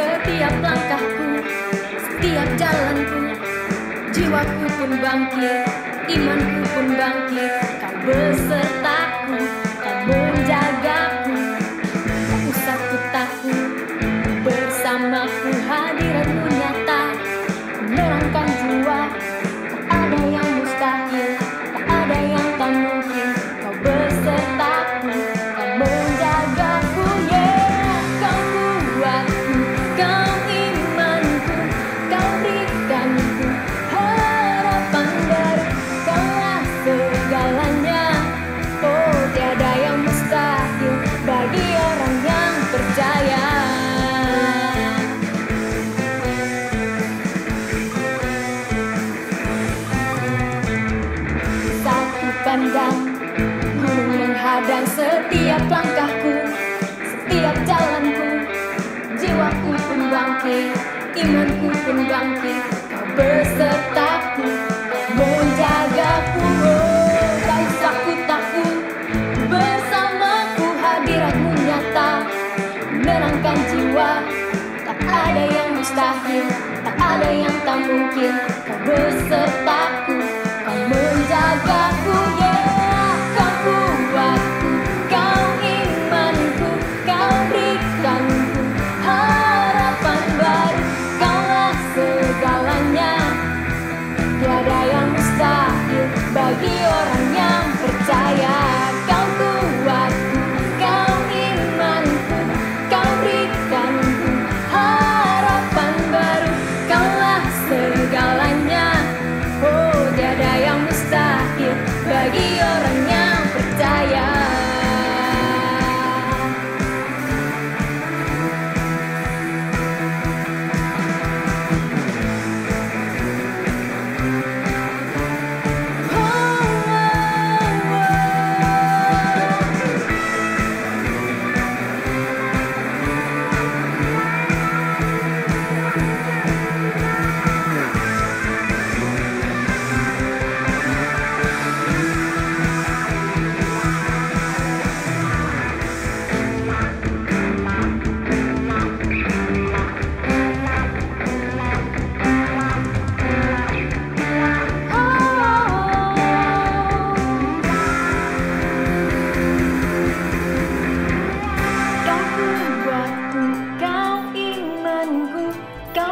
setiap langkahku, setiap jalanku. Jiwaku pun bangkit, imanku pun bangkit. Kau besertaku, kau menjagaku. Tak usah ku takut, bersamaku hadiratmu nyata. Menerangkan jiwa, tak ada yang mustahil, tak ada yang tak mungkin. Kau besertaku, kau menjagaku, yeah. Kau kuatku, kau imanku, kau berikanku harapan baru. Kaulah segalanya, oh tiada yang mustahil bagi orang yang percaya. Satu pandang gunung menghadang setiap langkahku, setiap jalanku. Jiwaku pun bangkit, imanku pun bangkit. Kau besertaku, menjagaku, oh tak usah ku takut. Bersamaku hadiratmu nyata. Menenangkan jiwa, tak ada yang mustahil, tak ada yang tak mungkin. Kau besertaku, kau menjagaku, yeah. Kau kuatku, kau imanku, kau berikanku harapan baru. Kaulah segalanya, tiada yang mustahil bagi orang yang percaya. Kau kuatku, kau imanku, kau berikanku harapan baru. Kaulah segalanya, oh tiada yang mustahil bagi orang yang percaya.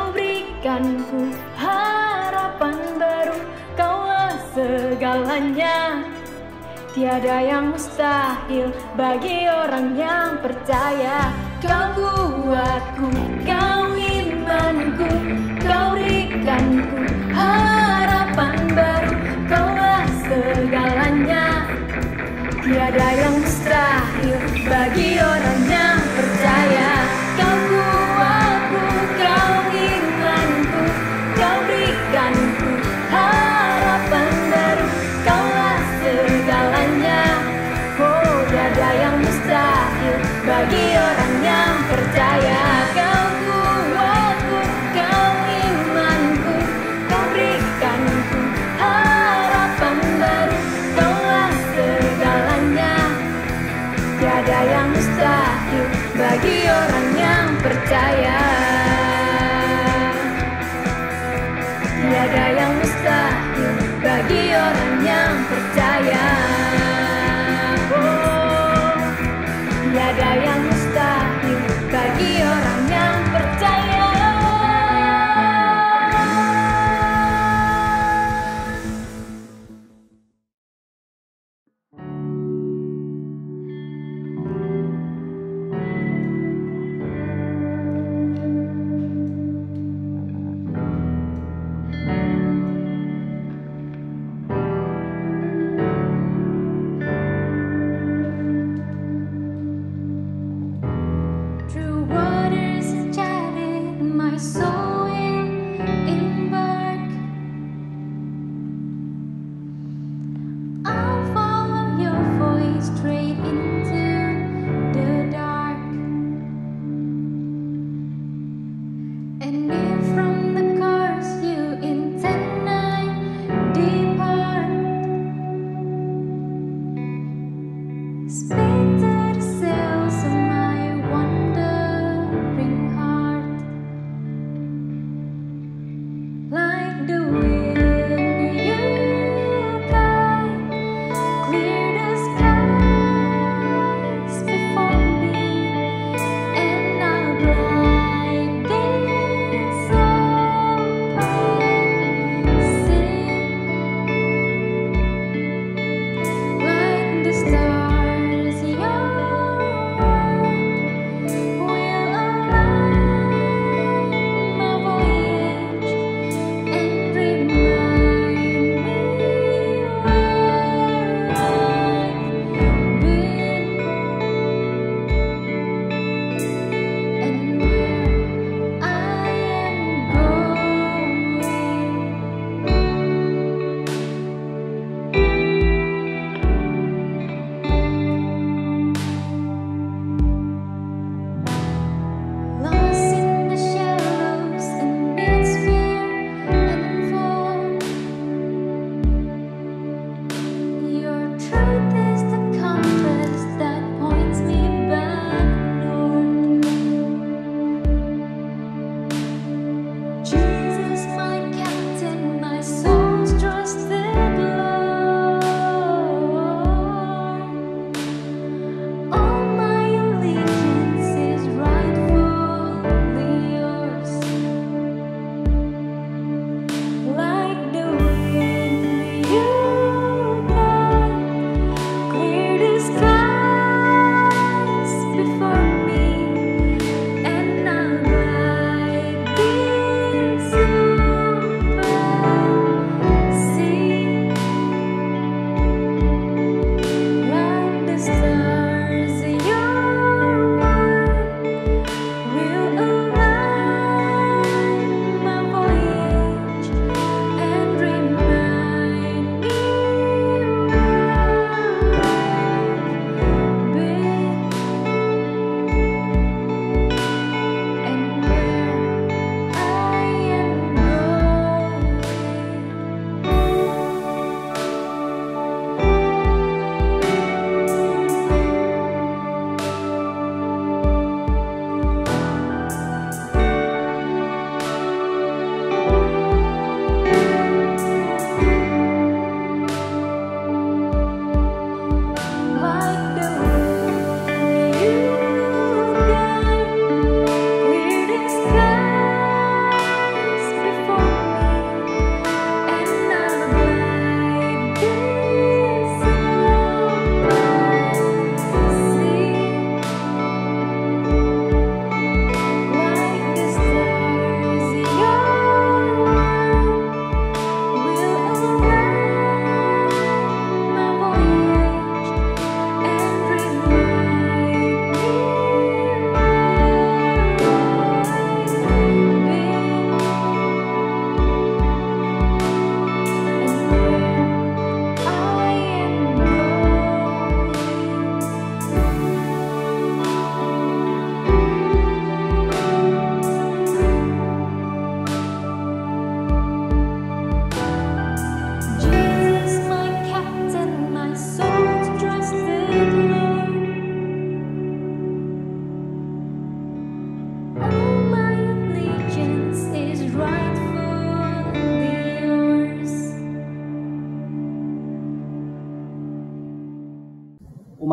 Berikanku harapan baru. Kaulah segalanya, tiada yang mustahil bagi orang yang percaya. Kau kuatku, kau imanku, kau berikanku harapan baru. Kaulah segalanya, tiada yang mustahil bagi orang yang percaya. Kau kuatku, kau imanku, kau berikanku harapan baru. Kaulah segalanya, oh tiada yang mustahil bagi orang yang percaya. Kau kuatku, kau imanku, kau berikanku harapan baru. Kaulah segalanya, tiada yang mustahil bagi orang yang percaya. Tiada yang mustahil bagi orang yang percaya. Oh, tiada yang mustahil bagi orang yang percaya. Speak to the cells of my wandering heart.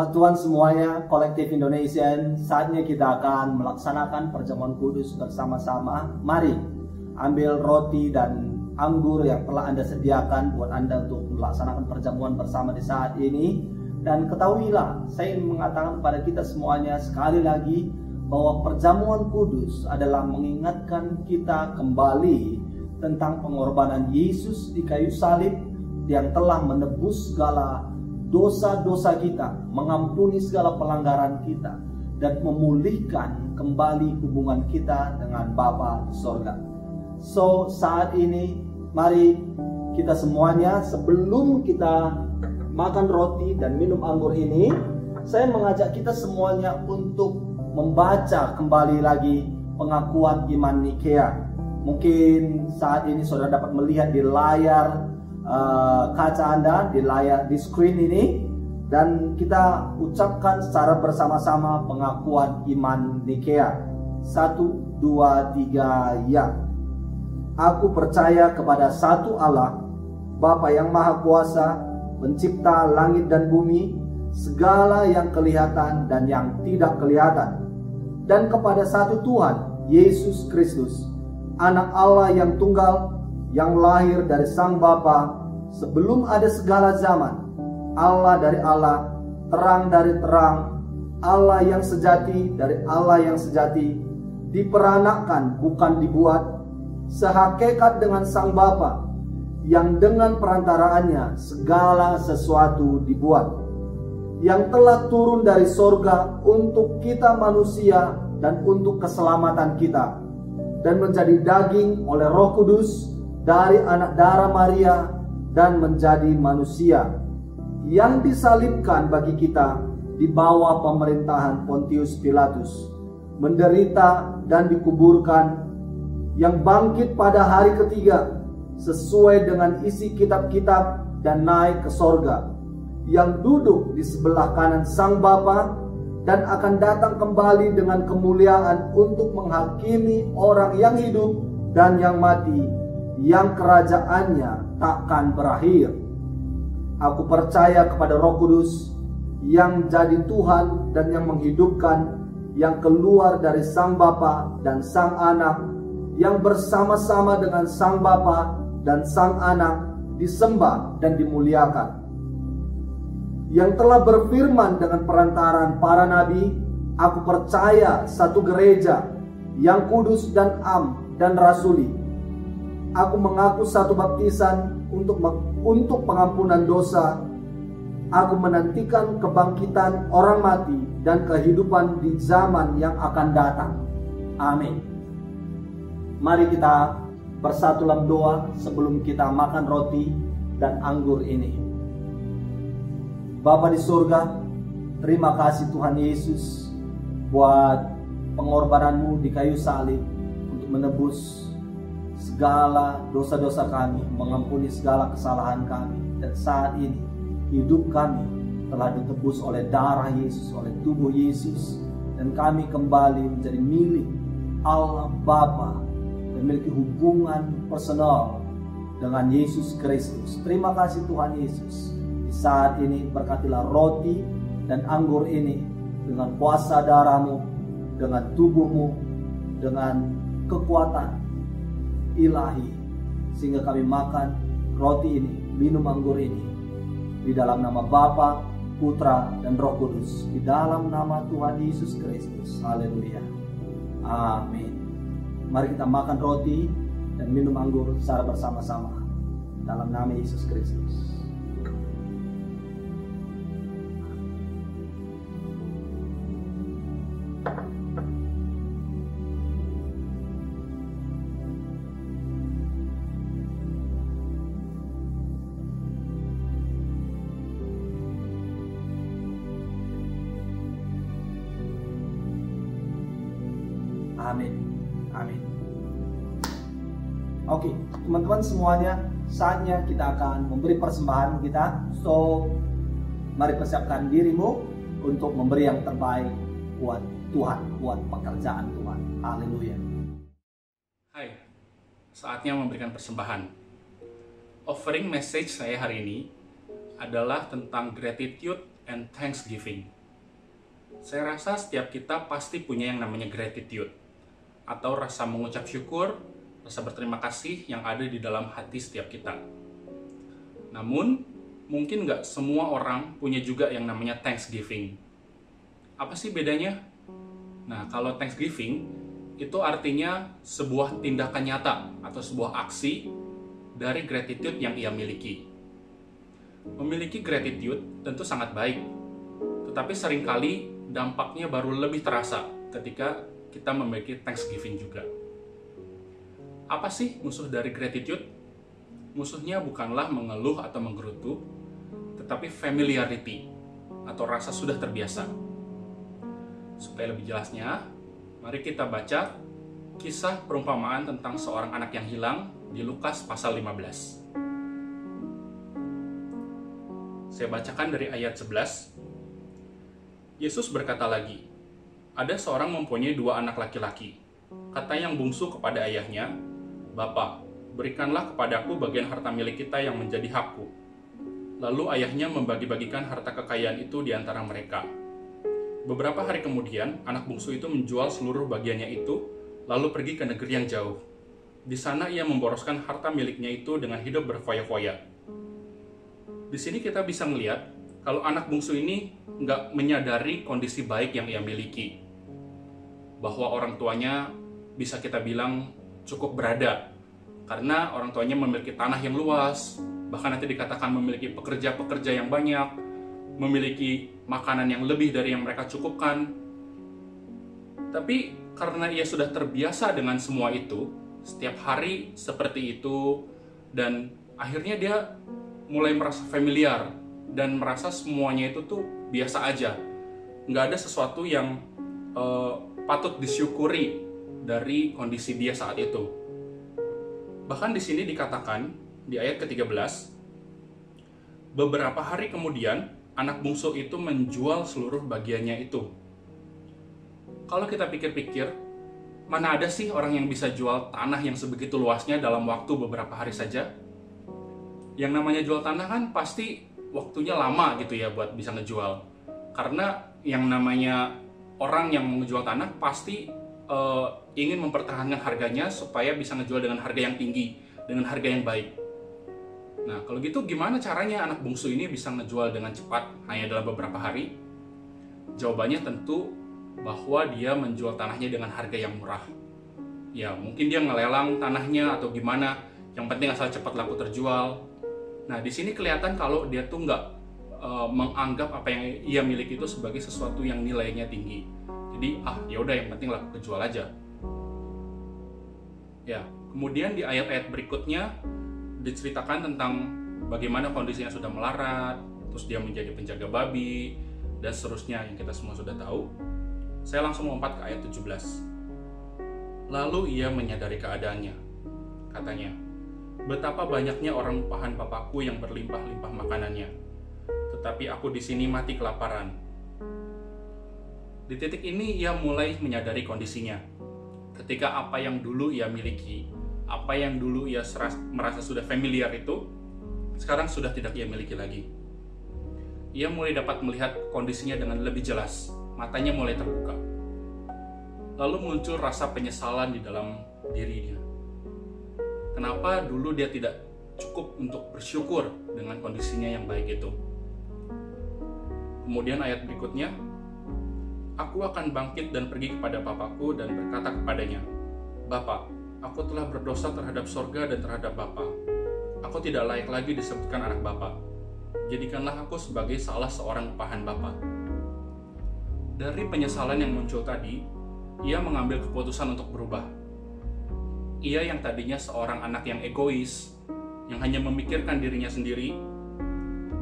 Jemaat Tuhan semuanya, Kolektif Indonesian, saatnya kita akan melaksanakan perjamuan kudus bersama-sama. Mari ambil roti dan anggur yang telah Anda sediakan buat Anda untuk melaksanakan perjamuan bersama di saat ini. Dan ketahuilah, saya ingin mengatakan kepada kita semuanya sekali lagi bahwa perjamuan kudus adalah mengingatkan kita kembali tentang pengorbanan Yesus di kayu salib yang telah menebus segala dosa-dosa kita, mengampuni segala pelanggaran kita, dan memulihkan kembali hubungan kita dengan Bapa di sorga. So, saat ini mari kita semuanya, sebelum kita makan roti dan minum anggur ini, saya mengajak kita semuanya untuk membaca kembali lagi pengakuan iman Nikea. Mungkin saat ini saudara dapat melihat di layar kaca Anda, di screen ini, dan kita ucapkan secara bersama-sama pengakuan iman Nikea. 1, 2, 3, ya. Aku percaya kepada satu Allah, Bapa yang Maha Kuasa, pencipta langit dan bumi, segala yang kelihatan dan yang tidak kelihatan, dan kepada satu Tuhan, Yesus Kristus, Anak Allah yang tunggal, yang lahir dari Sang Bapa sebelum ada segala zaman, Allah dari Allah, terang dari terang, Allah yang sejati dari Allah yang sejati, diperanakkan bukan dibuat, sehakikat dengan Sang Bapa, yang dengan perantaraannya segala sesuatu dibuat, yang telah turun dari sorga untuk kita manusia dan untuk keselamatan kita, dan menjadi daging oleh Roh Kudus dari anak darah Maria dan menjadi manusia, yang disalibkan bagi kita di bawah pemerintahan Pontius Pilatus, menderita dan dikuburkan, yang bangkit pada hari ketiga sesuai dengan isi kitab-kitab dan naik ke sorga, yang duduk di sebelah kanan Sang Bapa dan akan datang kembali dengan kemuliaan untuk menghakimi orang yang hidup dan yang mati, yang kerajaannya takkan berakhir. Aku percaya kepada Roh Kudus yang jadi Tuhan dan yang menghidupkan, yang keluar dari Sang Bapa dan Sang Anak, yang bersama-sama dengan Sang Bapa dan Sang Anak disembah dan dimuliakan, yang telah berfirman dengan perantaran para nabi. Aku percaya satu gereja yang kudus dan am dan rasuli. Aku mengaku satu baptisan untuk pengampunan dosa. Aku menantikan kebangkitan orang mati dan kehidupan di zaman yang akan datang. Amin. Mari kita bersatu dalam doa sebelum kita makan roti dan anggur ini. Bapa di surga, terima kasih Tuhan Yesus buat pengorbananmu di kayu salib untuk menebus segala dosa-dosa kami, mengampuni segala kesalahan kami. Dan saat ini hidup kami telah ditebus oleh darah Yesus, oleh tubuh Yesus, dan kami kembali menjadi milik Allah Bapa, memiliki hubungan personal dengan Yesus Kristus. Terima kasih Tuhan Yesus. Saat ini berkatilah roti dan anggur ini dengan kuasa darah-Mu, dengan tubuh-Mu, dengan kekuatan ilahi, sehingga kami makan roti ini, minum anggur ini di dalam nama Bapa, Putra, dan Roh Kudus, di dalam nama Tuhan Yesus Kristus. Haleluya. Amin. Mari kita makan roti dan minum anggur secara bersama-sama dalam nama Yesus Kristus. Amin. Amin. Oke, teman-teman semuanya, saatnya kita akan memberi persembahan kita. So, mari persiapkan dirimu untuk memberi yang terbaik buat Tuhan, buat pekerjaan Tuhan. Haleluya. Hai, saatnya memberikan persembahan. Offering message saya hari ini adalah tentang gratitude and thanksgiving. Saya rasa setiap kita pasti punya yang namanya gratitude, atau rasa mengucap syukur, rasa berterima kasih yang ada di dalam hati setiap kita. Namun, mungkin nggak semua orang punya juga yang namanya Thanksgiving. Apa sih bedanya? Nah, kalau Thanksgiving, itu artinya sebuah tindakan nyata atau sebuah aksi dari gratitude yang ia miliki. Memiliki gratitude tentu sangat baik, tetapi seringkali dampaknya baru lebih terasa ketika kita memiliki Thanksgiving juga. Apa sih musuh dari gratitude? Musuhnya bukanlah mengeluh atau menggerutu, tetapi familiarity atau rasa sudah terbiasa. Supaya lebih jelasnya, mari kita baca kisah perumpamaan tentang seorang anak yang hilang di Lukas pasal 15. Saya bacakan dari ayat 11. Yesus berkata lagi, ada seorang mempunyai 2 anak laki-laki. Kata yang bungsu kepada ayahnya, "Bapa, berikanlah kepadaku bagian harta milik kita yang menjadi hakku." Lalu ayahnya membagi-bagikan harta kekayaan itu di antara mereka. Beberapa hari kemudian, anak bungsu itu menjual seluruh bagiannya itu, lalu pergi ke negeri yang jauh. Di sana ia memboroskan harta miliknya itu dengan hidup berfoya-foya. Di sini kita bisa melihat kalau anak bungsu ini nggak menyadari kondisi baik yang ia miliki. Bahwa orang tuanya bisa kita bilang cukup berada, karena orang tuanya memiliki tanah yang luas, bahkan nanti dikatakan memiliki pekerja-pekerja yang banyak, memiliki makanan yang lebih dari yang mereka cukupkan. Tapi karena ia sudah terbiasa dengan semua itu, setiap hari seperti itu, dan akhirnya dia mulai merasa familiar dan merasa semuanya itu tuh biasa aja. Nggak ada sesuatu yang patut disyukuri dari kondisi dia saat itu. Bahkan di sini dikatakan di ayat ke-13, beberapa hari kemudian anak bungsu itu menjual seluruh bagiannya itu. Kalau kita pikir-pikir, mana ada sih orang yang bisa jual tanah yang sebegitu luasnya dalam waktu beberapa hari saja? Yang namanya jual tanah kan pasti waktunya lama gitu ya buat bisa ngejual. Karena yang namanya orang yang menjual tanah pasti ingin mempertahankan harganya supaya bisa ngejual dengan harga yang tinggi, dengan harga yang baik. Nah, kalau gitu gimana caranya anak bungsu ini bisa ngejual dengan cepat hanya dalam beberapa hari? Jawabannya tentu bahwa dia menjual tanahnya dengan harga yang murah. Ya, mungkin dia ngelelang tanahnya atau gimana, yang penting asal cepat laku terjual. Nah, di sini kelihatan kalau dia tuh nggak menganggap apa yang ia miliki itu sebagai sesuatu yang nilainya tinggi. Jadi, ya udah yang penting laku kejual aja. Ya, kemudian di ayat-ayat berikutnya diceritakan tentang bagaimana kondisinya sudah melarat, terus dia menjadi penjaga babi, dan seterusnya yang kita semua sudah tahu. Saya langsung lompat ke ayat 17. Lalu ia menyadari keadaannya. Katanya, betapa banyaknya orang upahan papaku yang berlimpah-limpah makanannya, tetapi aku di sini mati kelaparan. Di titik ini ia mulai menyadari kondisinya. Ketika apa yang dulu ia miliki, apa yang dulu ia merasa sudah familiar itu, sekarang sudah tidak ia miliki lagi. Ia mulai dapat melihat kondisinya dengan lebih jelas, matanya mulai terbuka. Lalu muncul rasa penyesalan di dalam dirinya. Kenapa dulu dia tidak cukup untuk bersyukur dengan kondisinya yang baik itu? Kemudian ayat berikutnya, aku akan bangkit dan pergi kepada papaku dan berkata kepadanya, Bapa, aku telah berdosa terhadap sorga dan terhadap Bapa. Aku tidak layak lagi disebutkan anak Bapa. Jadikanlah aku sebagai salah seorang upahan Bapa. Dari penyesalan yang muncul tadi, ia mengambil keputusan untuk berubah. Ia yang tadinya seorang anak yang egois, yang hanya memikirkan dirinya sendiri,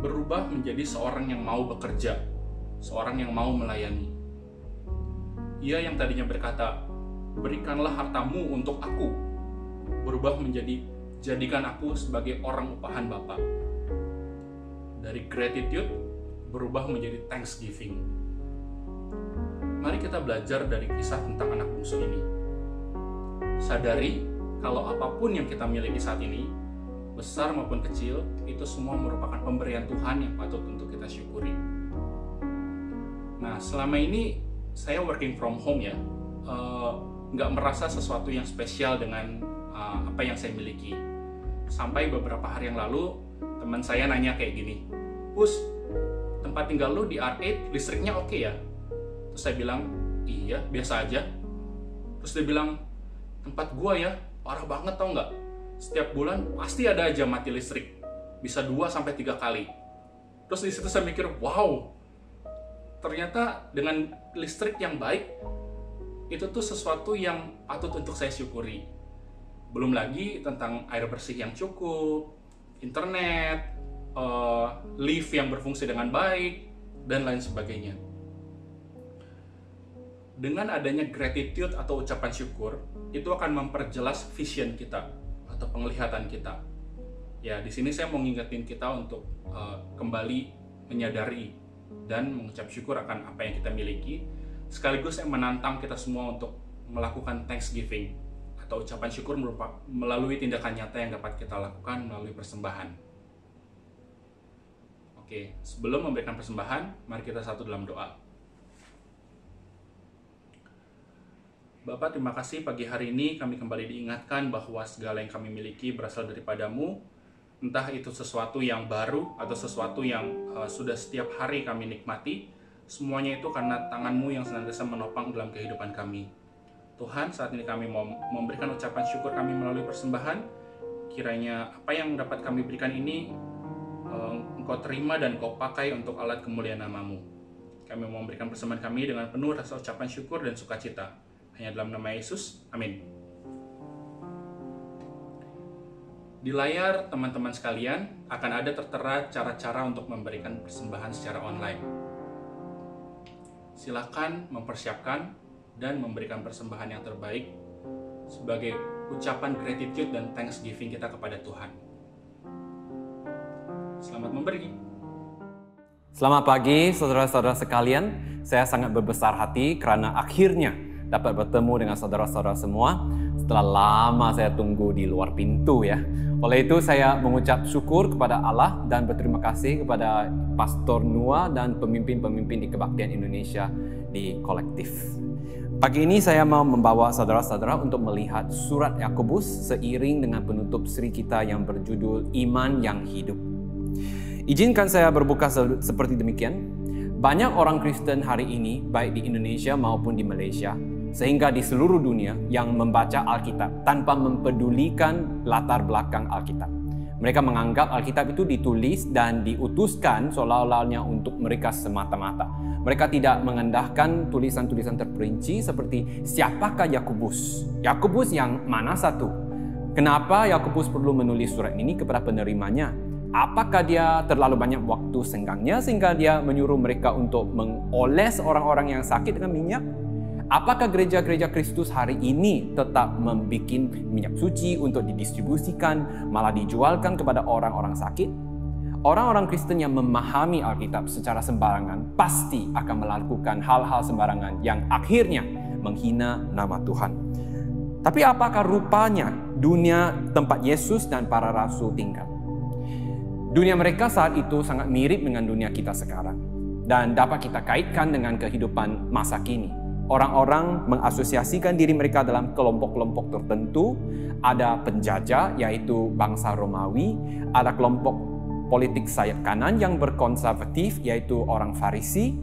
berubah menjadi seorang yang mau bekerja, seorang yang mau melayani. Ia yang tadinya berkata, berikanlah hartamu untuk aku, berubah menjadi, jadikan aku sebagai orang upahan Bapa. Dari gratitude, berubah menjadi thanksgiving. Mari kita belajar dari kisah tentang anak bungsu ini. Sadari kalau apapun yang kita miliki saat ini, besar maupun kecil, itu semua merupakan pemberian Tuhan yang patut untuk kita syukuri. Nah, selama ini saya working from home ya, nggak merasa sesuatu yang spesial dengan apa yang saya miliki. Sampai beberapa hari yang lalu, teman saya nanya kayak gini, "Pus, tempat tinggal lu di R8 listriknya oke ya?" Terus saya bilang, "Iya, biasa aja." Terus dia bilang, "Tempat gua ya, parah banget tau nggak? Setiap bulan pasti ada aja mati listrik, bisa 2-3 kali." Terus di situ saya mikir, wow, ternyata dengan listrik yang baik, itu tuh sesuatu yang patut untuk saya syukuri. Belum lagi tentang air bersih yang cukup, internet, lift yang berfungsi dengan baik, dan lain sebagainya. Dengan adanya gratitude atau ucapan syukur, itu akan memperjelas vision kita atau penglihatan kita. Ya, di sini saya mau ngingetin kita untuk kembali menyadari dan mengucap syukur akan apa yang kita miliki. Sekaligus saya menantang kita semua untuk melakukan Thanksgiving atau ucapan syukur melalui tindakan nyata yang dapat kita lakukan melalui persembahan. Oke, sebelum memberikan persembahan, mari kita satu dalam doa. Bapak, terima kasih pagi hari ini kami kembali diingatkan bahwa segala yang kami miliki berasal daripada-Mu. Entah itu sesuatu yang baru atau sesuatu yang sudah setiap hari kami nikmati, semuanya itu karena tangan-Mu yang senantiasa menopang dalam kehidupan kami. Tuhan, saat ini kami mau memberikan ucapan syukur kami melalui persembahan. Kiranya apa yang dapat kami berikan ini Engkau terima dan Engkau pakai untuk alat kemuliaan nama-Mu. Kami mau memberikan persembahan kami dengan penuh rasa ucapan syukur dan sukacita. Hanya dalam nama Yesus, amin. Di layar teman-teman sekalian akan ada tertera cara-cara untuk memberikan persembahan secara online. Silakan mempersiapkan dan memberikan persembahan yang terbaik sebagai ucapan gratitude dan thanksgiving kita kepada Tuhan. Selamat memberi. Selamat pagi saudara-saudara sekalian. Saya sangat berbesar hati karena akhirnya dapat bertemu dengan saudara-saudara semua setelah lama saya tunggu di luar pintu ya. Oleh itu saya mengucap syukur kepada Allah dan berterima kasih kepada Pastor Nua dan pemimpin-pemimpin di Kebaktian Indonesia di kolektif. Pagi ini saya mau membawa saudara-saudara untuk melihat surat Yakobus seiring dengan penutup seri kita yang berjudul Iman yang Hidup. Izinkan saya berbuka seperti demikian. Banyak orang Kristen hari ini, baik di Indonesia maupun di Malaysia, sehingga di seluruh dunia yang membaca Alkitab tanpa mempedulikan latar belakang Alkitab. Mereka menganggap Alkitab itu ditulis dan diutuskan seolah-olahnya untuk mereka semata-mata. Mereka tidak mengendahkan tulisan-tulisan terperinci seperti siapakah Yakobus? Yakobus yang mana satu? Kenapa Yakobus perlu menulis surat ini kepada penerimanya? Apakah dia terlalu banyak waktu senggangnya sehingga dia menyuruh mereka untuk mengoles orang-orang yang sakit dengan minyak? Apakah gereja-gereja Kristus hari ini tetap membuat minyak suci untuk didistribusikan, malah dijualkan kepada orang-orang sakit? Orang-orang Kristen yang memahami Alkitab secara sembarangan pasti akan melakukan hal-hal sembarangan yang akhirnya menghina nama Tuhan. Tapi apakah rupanya dunia tempat Yesus dan para rasul tinggal? Dunia mereka saat itu sangat mirip dengan dunia kita sekarang dan dapat kita kaitkan dengan kehidupan masa kini. Orang-orang mengasosiasikan diri mereka dalam kelompok-kelompok tertentu. Ada penjajah, yaitu bangsa Romawi. Ada kelompok politik sayap kanan yang berkonservatif, yaitu orang Farisi.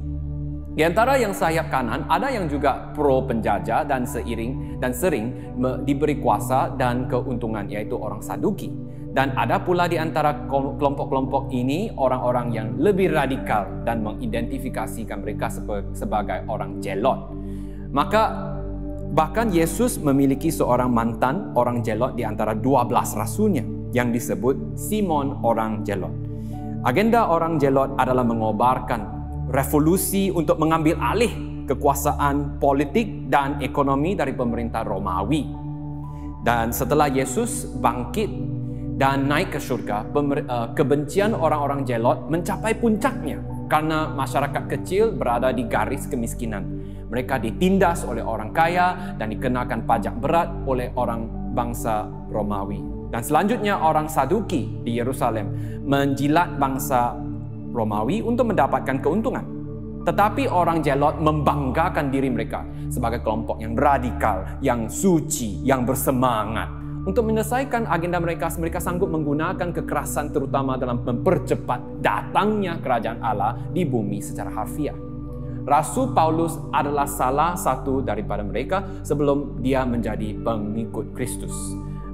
Di antara yang sayap kanan, ada yang juga pro penjajah dan sering diberi kuasa dan keuntungan, yaitu orang Saduki. Dan ada pula di antara kelompok-kelompok ini orang-orang yang lebih radikal dan mengidentifikasikan mereka sebagai orang Zelot. Maka bahkan Yesus memiliki seorang mantan orang Zelot di antara 12 rasulnya yang disebut Simon orang Zelot. Agenda orang Zelot adalah mengobarkan revolusi untuk mengambil alih kekuasaan politik dan ekonomi dari pemerintah Romawi. Dan setelah Yesus bangkit dan naik ke surga, kebencian orang-orang Zelot mencapai puncaknya karena masyarakat kecil berada di garis kemiskinan. Mereka ditindas oleh orang kaya dan dikenakan pajak berat oleh orang bangsa Romawi. Dan selanjutnya orang Saduki di Yerusalem menjilat bangsa Romawi untuk mendapatkan keuntungan. Tetapi orang Zelot membanggakan diri mereka sebagai kelompok yang radikal, yang suci, yang bersemangat. Untuk menyelesaikan agenda mereka, mereka sanggup menggunakan kekerasan terutama dalam mempercepat datangnya kerajaan Allah di bumi secara harfiah. Rasul Paulus adalah salah satu daripada mereka sebelum dia menjadi pengikut Kristus.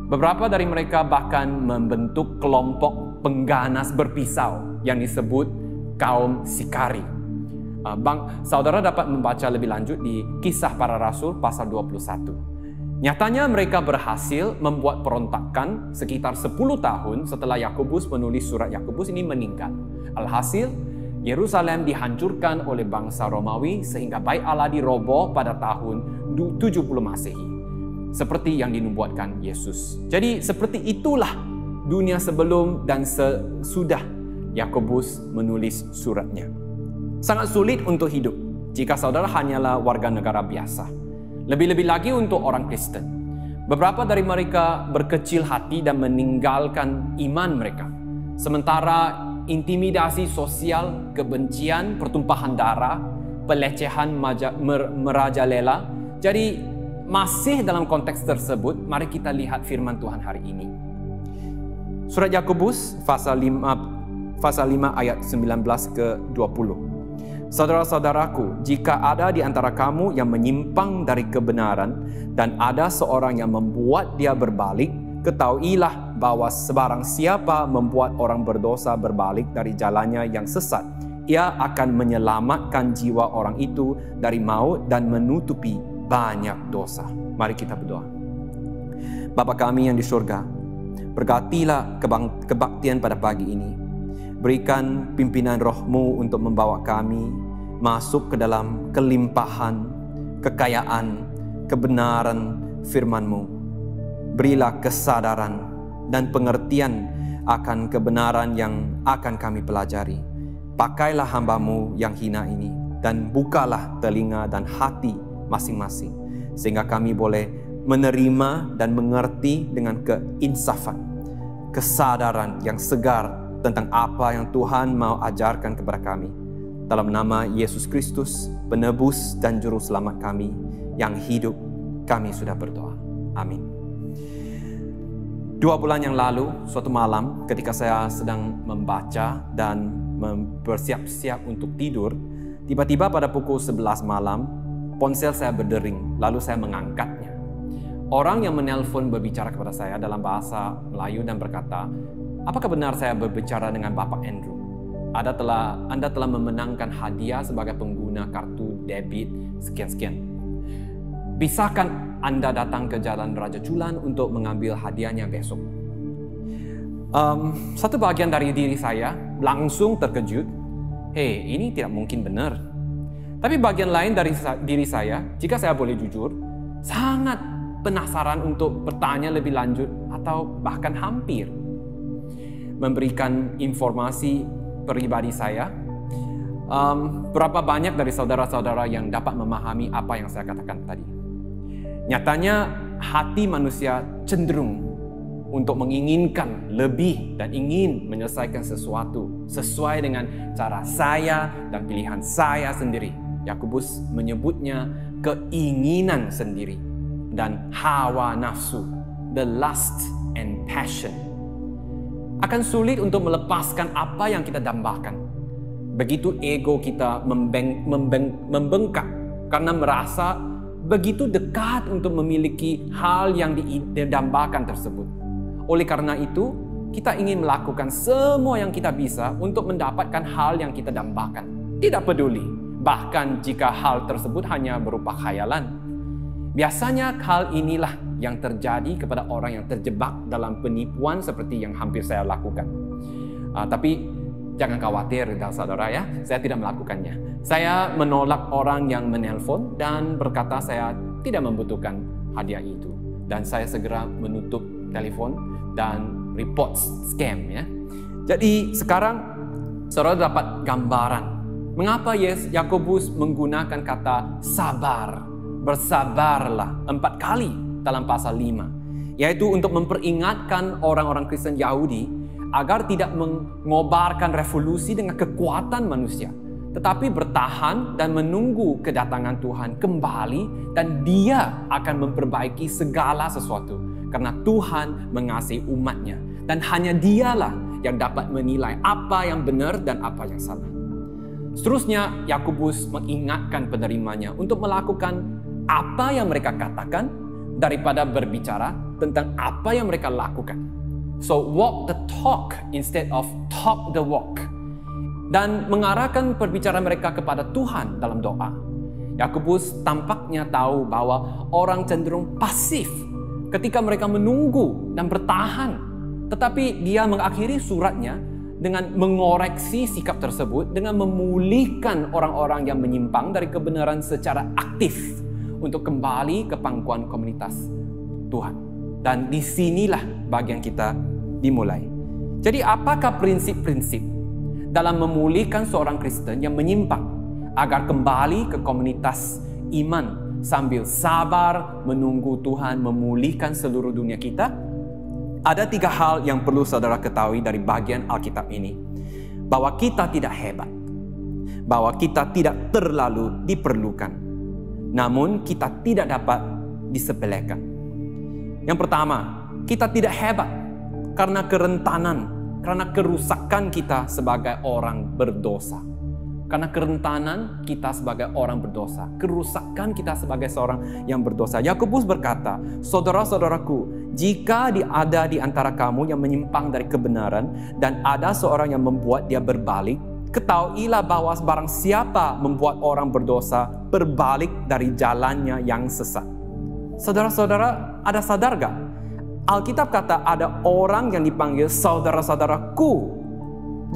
Beberapa dari mereka bahkan membentuk kelompok pengganas berpisau yang disebut kaum Sikari. Saudara dapat membaca lebih lanjut di Kisah Para Rasul pasal 21. Nyatanya mereka berhasil membuat perontakan sekitar 10 tahun setelah Yakobus menulis surat Yakobus ini meninggal. Alhasil, Yerusalem dihancurkan oleh bangsa Romawi sehingga Bait Allah diroboh pada tahun 70 Masehi. Seperti yang dinubuatkan Yesus. Jadi seperti itulah dunia sebelum dan sesudah Yakobus menulis suratnya. Sangat sulit untuk hidup jika saudara hanyalah warga negara biasa. Lebih-lebih lagi untuk orang Kristen. Beberapa dari mereka berkecil hati dan meninggalkan iman mereka. Sementara intimidasi sosial, kebencian, pertumpahan darah, pelecehan merajalela. Jadi masih dalam konteks tersebut, mari kita lihat firman Tuhan hari ini. Surat Yakobus pasal 5 ayat 19 ke 20. Saudara-saudaraku, jika ada di antara kamu yang menyimpang dari kebenaran dan ada seorang yang membuat dia berbalik, ketahuilah bahwa sebarang siapa membuat orang berdosa berbalik dari jalannya yang sesat, ia akan menyelamatkan jiwa orang itu dari maut dan menutupi banyak dosa. Mari kita berdoa. Bapa kami yang di surga, berkatilah kebaktian pada pagi ini. Berikan pimpinan roh-Mu untuk membawa kami masuk ke dalam kelimpahan, kekayaan, kebenaran firman-Mu. Berilah kesadaran dan pengertian akan kebenaran yang akan kami pelajari. Pakailah hamba-Mu yang hina ini dan bukalah telinga dan hati masing-masing sehingga kami boleh menerima dan mengerti dengan keinsafan, kesadaran yang segar tentang apa yang Tuhan mau ajarkan kepada kami. Dalam nama Yesus Kristus, penebus dan juru selamat kami yang hidup, kami sudah berdoa. Amin. 2 bulan yang lalu, suatu malam ketika saya sedang membaca dan bersiap-siap untuk tidur, tiba-tiba pada pukul 11 malam, ponsel saya berdering, lalu saya mengangkatnya. Orang yang menelpon berbicara kepada saya dalam bahasa Melayu dan berkata, "Apakah benar saya berbicara dengan Bapak Andrew? Anda telah memenangkan hadiah sebagai pengguna kartu debit sekian-sekian. Bisakah Anda datang ke Jalan Raja Chulan untuk mengambil hadiahnya besok?" Satu bagian dari diri saya langsung terkejut. Hei, ini tidak mungkin benar. Tapi bagian lain dari diri saya, jika saya boleh jujur, sangat penasaran untuk bertanya lebih lanjut atau bahkan hampir memberikan informasi pribadi saya. Berapa banyak dari saudara-saudara yang dapat memahami apa yang saya katakan tadi? Nyatanya hati manusia cenderung untuk menginginkan lebih dan ingin menyelesaikan sesuatu sesuai dengan cara saya dan pilihan saya sendiri. Yakobus menyebutnya keinginan sendiri dan hawa nafsu, the lust and passion. Akan sulit untuk melepaskan apa yang kita dambakan. Begitu ego kita membengkak karena merasa begitu dekat untuk memiliki hal yang didambakan tersebut. Oleh karena itu, kita ingin melakukan semua yang kita bisa untuk mendapatkan hal yang kita dambakan. Tidak peduli, bahkan jika hal tersebut hanya berupa khayalan. Biasanya hal inilah yang terjadi kepada orang yang terjebak dalam penipuan seperti yang hampir saya lakukan. Tapi jangan khawatir, saudara ya, saya tidak melakukannya. Saya menolak orang yang menelpon dan berkata saya tidak membutuhkan hadiah itu. Dan saya segera menutup telepon dan report scam ya. Jadi sekarang saudara dapat gambaran mengapa Yakobus menggunakan kata sabar. Bersabarlah 4 kali dalam pasal 5, yaitu untuk memperingatkan orang-orang Kristen Yahudi agar tidak mengobarkan revolusi dengan kekuatan manusia, tetapi bertahan dan menunggu kedatangan Tuhan kembali, dan Dia akan memperbaiki segala sesuatu karena Tuhan mengasihi umatnya, dan hanya Dialah yang dapat menilai apa yang benar dan apa yang salah. Seterusnya, Yakobus mengingatkan penerimanya untuk melakukan apa yang mereka katakan daripada berbicara tentang apa yang mereka lakukan. So walk the talk instead of talk the walk. Dan mengarahkan perbicaraan mereka kepada Tuhan dalam doa. Yakobus tampaknya tahu bahwa orang cenderung pasif ketika mereka menunggu dan bertahan. Tetapi dia mengakhiri suratnya dengan mengoreksi sikap tersebut, dengan memulihkan orang-orang yang menyimpang dari kebenaran secara aktif untuk kembali ke pangkuan komunitas Tuhan. Dan disinilah bagian kita dimulai. Jadi apakah prinsip-prinsip dalam memulihkan seorang Kristen yang menyimpang agar kembali ke komunitas iman sambil sabar menunggu Tuhan memulihkan seluruh dunia kita? Ada 3 hal yang perlu saudara ketahui dari bagian Alkitab ini. Bahwa kita tidak hebat, bahwa kita tidak terlalu diperlukan, namun kita tidak dapat disepelekan. Yang pertama, kita tidak hebat karena kerentanan, karena kerusakan kita sebagai orang berdosa. Karena kerentanan kita sebagai orang berdosa, kerusakan kita sebagai seorang yang berdosa. Yakobus berkata, saudara-saudaraku, jika ada di antara kamu yang menyimpang dari kebenaran dan ada seorang yang membuat dia berbalik, ketahuilah bahwa barang siapa membuat orang berdosa berbalik dari jalannya yang sesat. Saudara-saudara, ada sadar gak? Alkitab kata ada orang yang dipanggil saudara-saudaraku,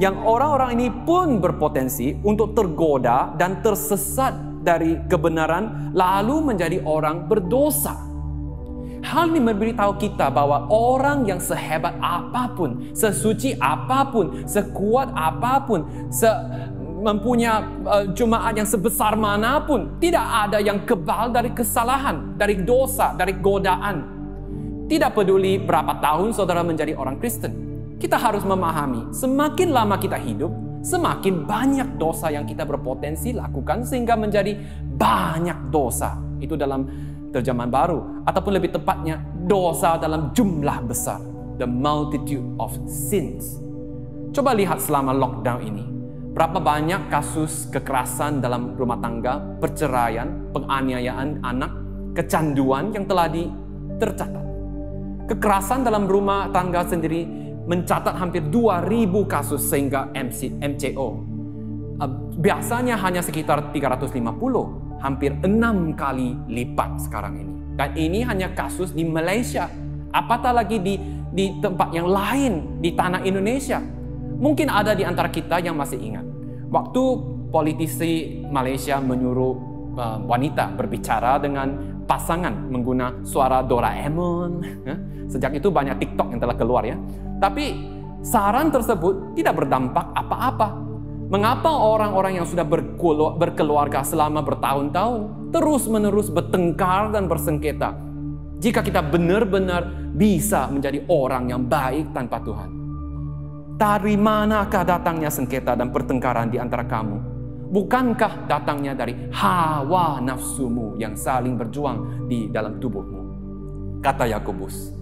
yang orang-orang ini pun berpotensi untuk tergoda dan tersesat dari kebenaran lalu menjadi orang berdosa. Hal ini memberitahu kita bahwa orang yang sehebat apapun, sesuci apapun, sekuat apapun, mempunyai jemaat yang sebesar manapun, tidak ada yang kebal dari kesalahan, dari dosa, dari godaan. Tidak peduli berapa tahun saudara menjadi orang Kristen, kita harus memahami, semakin lama kita hidup, semakin banyak dosa yang kita berpotensi lakukan sehingga menjadi banyak dosa. Itu dalam terjemahan baru, ataupun lebih tepatnya dosa dalam jumlah besar. The multitude of sins. Coba lihat selama lockdown ini, berapa banyak kasus kekerasan dalam rumah tangga, perceraian, penganiayaan anak, kecanduan yang telah tercatat. Kekerasan dalam rumah tangga sendiri mencatat hampir 2.000 kasus sehingga MCO. Biasanya hanya sekitar 350, hampir 6 kali lipat sekarang ini. Dan ini hanya kasus di Malaysia. Apatah lagi di tempat yang lain, di tanah Indonesia. Mungkin ada di antara kita yang masih ingat, waktu politisi Malaysia menyuruh wanita berbicara dengan pasangan menggunakan suara Doraemon. Sejak itu banyak TikTok yang telah keluar ya. Tapi saran tersebut tidak berdampak apa-apa. Mengapa orang-orang yang sudah berkeluarga selama bertahun-tahun terus-menerus bertengkar dan bersengketa jika kita benar-benar bisa menjadi orang yang baik tanpa Tuhan? Dari manakah datangnya sengketa dan pertengkaran di antara kamu? Bukankah datangnya dari hawa nafsumu yang saling berjuang di dalam tubuhmu? Kata Yakobus.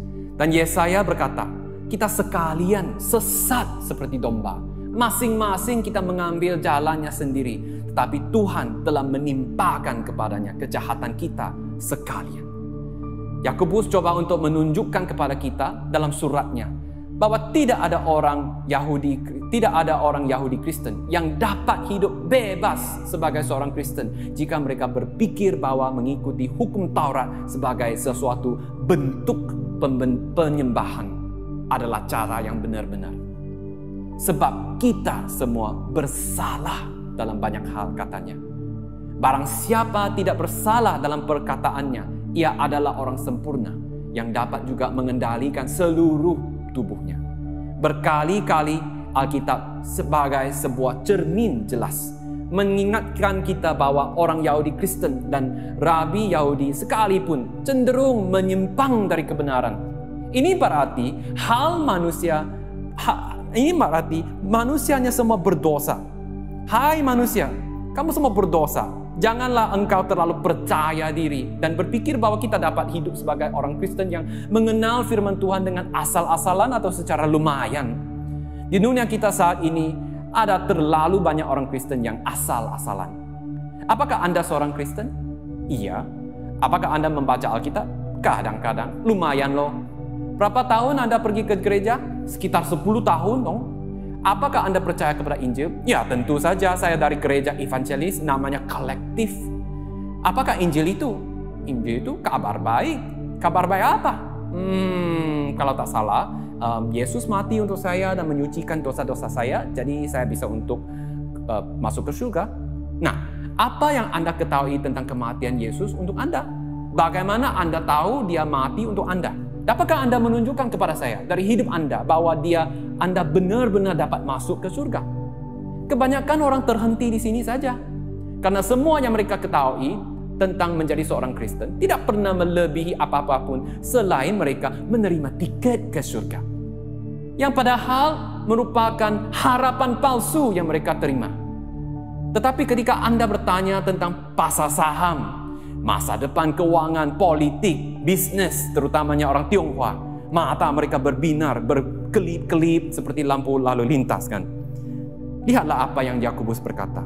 Dan Yesaya berkata, kita sekalian sesat seperti domba. Masing-masing kita mengambil jalannya sendiri. Tetapi Tuhan telah menimpakan kepadanya kejahatan kita sekalian. Yakobus coba untuk menunjukkan kepada kita dalam suratnya bahwa tidak ada orang Yahudi Kristen yang dapat hidup bebas sebagai seorang Kristen jika mereka berpikir bahwa mengikuti hukum Taurat sebagai sesuatu bentuk penyembahan adalah cara yang benar-benar. Sebab kita semua bersalah dalam banyak hal, katanya. Barang siapa tidak bersalah dalam perkataannya, ia adalah orang sempurna yang dapat juga mengendalikan seluruh tubuhnya. Berkali-kali Alkitab sebagai sebuah cermin jelas mengingatkan kita bahwa orang Yahudi Kristen dan Rabi Yahudi sekalipun cenderung menyimpang dari kebenaran. Ini berarti manusianya semua berdosa. Hai manusia, kamu semua berdosa. Janganlah engkau terlalu percaya diri dan berpikir bahwa kita dapat hidup sebagai orang Kristen yang mengenal firman Tuhan dengan asal-asalan atau secara lumayan. Di dunia kita saat ini ada terlalu banyak orang Kristen yang asal-asalan. Apakah Anda seorang Kristen? Iya. Apakah Anda membaca Alkitab? Kadang-kadang. Lumayan loh. Berapa tahun Anda pergi ke gereja? Sekitar 10 tahun dong. Apakah Anda percaya kepada Injil? Ya, tentu saja saya dari gereja evangelis namanya Kolektif. Apakah Injil itu? Injil itu kabar baik. Kabar baik apa? Kalau tak salah, Yesus mati untuk saya dan menyucikan dosa-dosa saya, jadi saya bisa untuk masuk ke surga. Nah, apa yang Anda ketahui tentang kematian Yesus untuk Anda? Bagaimana Anda tahu dia mati untuk Anda? Dapatkah Anda menunjukkan kepada saya dari hidup Anda bahwa Anda benar-benar dapat masuk ke surga? Kebanyakan orang terhenti di sini saja. Karena semua yang mereka ketahui tentang menjadi seorang Kristen tidak pernah melebihi apa-apa pun selain mereka menerima tiket ke surga. Yang padahal merupakan harapan palsu yang mereka terima. Tetapi ketika Anda bertanya tentang pasar saham, masa depan keuangan, politik, bisnis, terutamanya orang Tionghoa, mata mereka berbinar, berkelip-kelip seperti lampu lalu lintas kan. Lihatlah apa yang Yakobus berkata.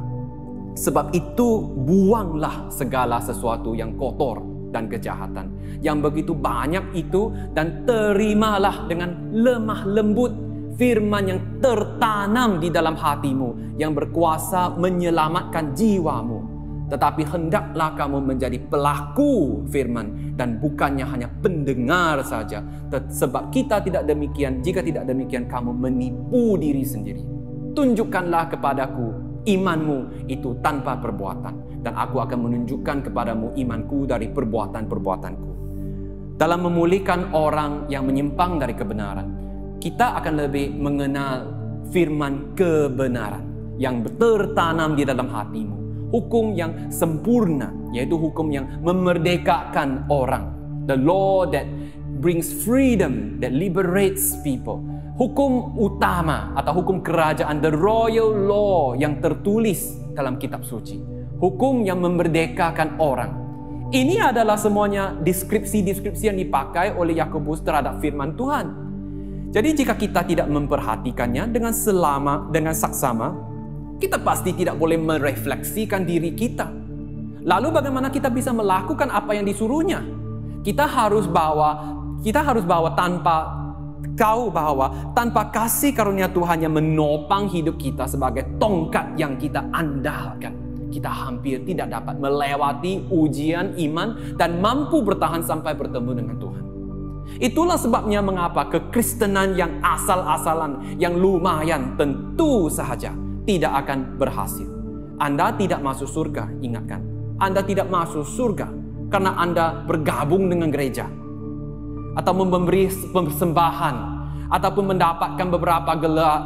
Sebab itu buanglah segala sesuatu yang kotor dan kejahatan yang begitu banyak itu, dan terimalah dengan lemah lembut firman yang tertanam di dalam hatimu, yang berkuasa menyelamatkan jiwamu. Tetapi hendaklah kamu menjadi pelaku firman dan bukannya hanya pendengar saja. Sebab jika tidak demikian kamu menipu diri sendiri. Tunjukkanlah kepadaku imanmu itu tanpa perbuatan, dan aku akan menunjukkan kepadamu imanku dari perbuatan-perbuatanku. Dalam memulihkan orang yang menyimpang dari kebenaran, kita akan lebih mengenal firman kebenaran yang tertanam di dalam hatimu. Hukum yang sempurna, yaitu hukum yang memerdekakan orang. The law that brings freedom, that liberates people. Hukum utama atau hukum kerajaan, the royal law yang tertulis dalam kitab suci. Hukum yang memerdekakan orang. Ini adalah semuanya deskripsi-deskripsi yang dipakai oleh Yakobus terhadap firman Tuhan. Jadi jika kita tidak memperhatikannya dengan saksama, kita pasti tidak boleh merefleksikan diri kita. Lalu bagaimana kita bisa melakukan apa yang disuruhnya? Kita harus bawa tanpa kasih karunia Tuhan yang menopang hidup kita sebagai tongkat yang kita andalkan, kita hampir tidak dapat melewati ujian iman dan mampu bertahan sampai bertemu dengan Tuhan. Itulah sebabnya mengapa kekristenan yang asal-asalan, yang lumayan, tentu saja tidak akan berhasil. Anda tidak masuk surga, ingatkan. Anda tidak masuk surga karena Anda bergabung dengan gereja, atau memberi persembahan, ataupun mendapatkan beberapa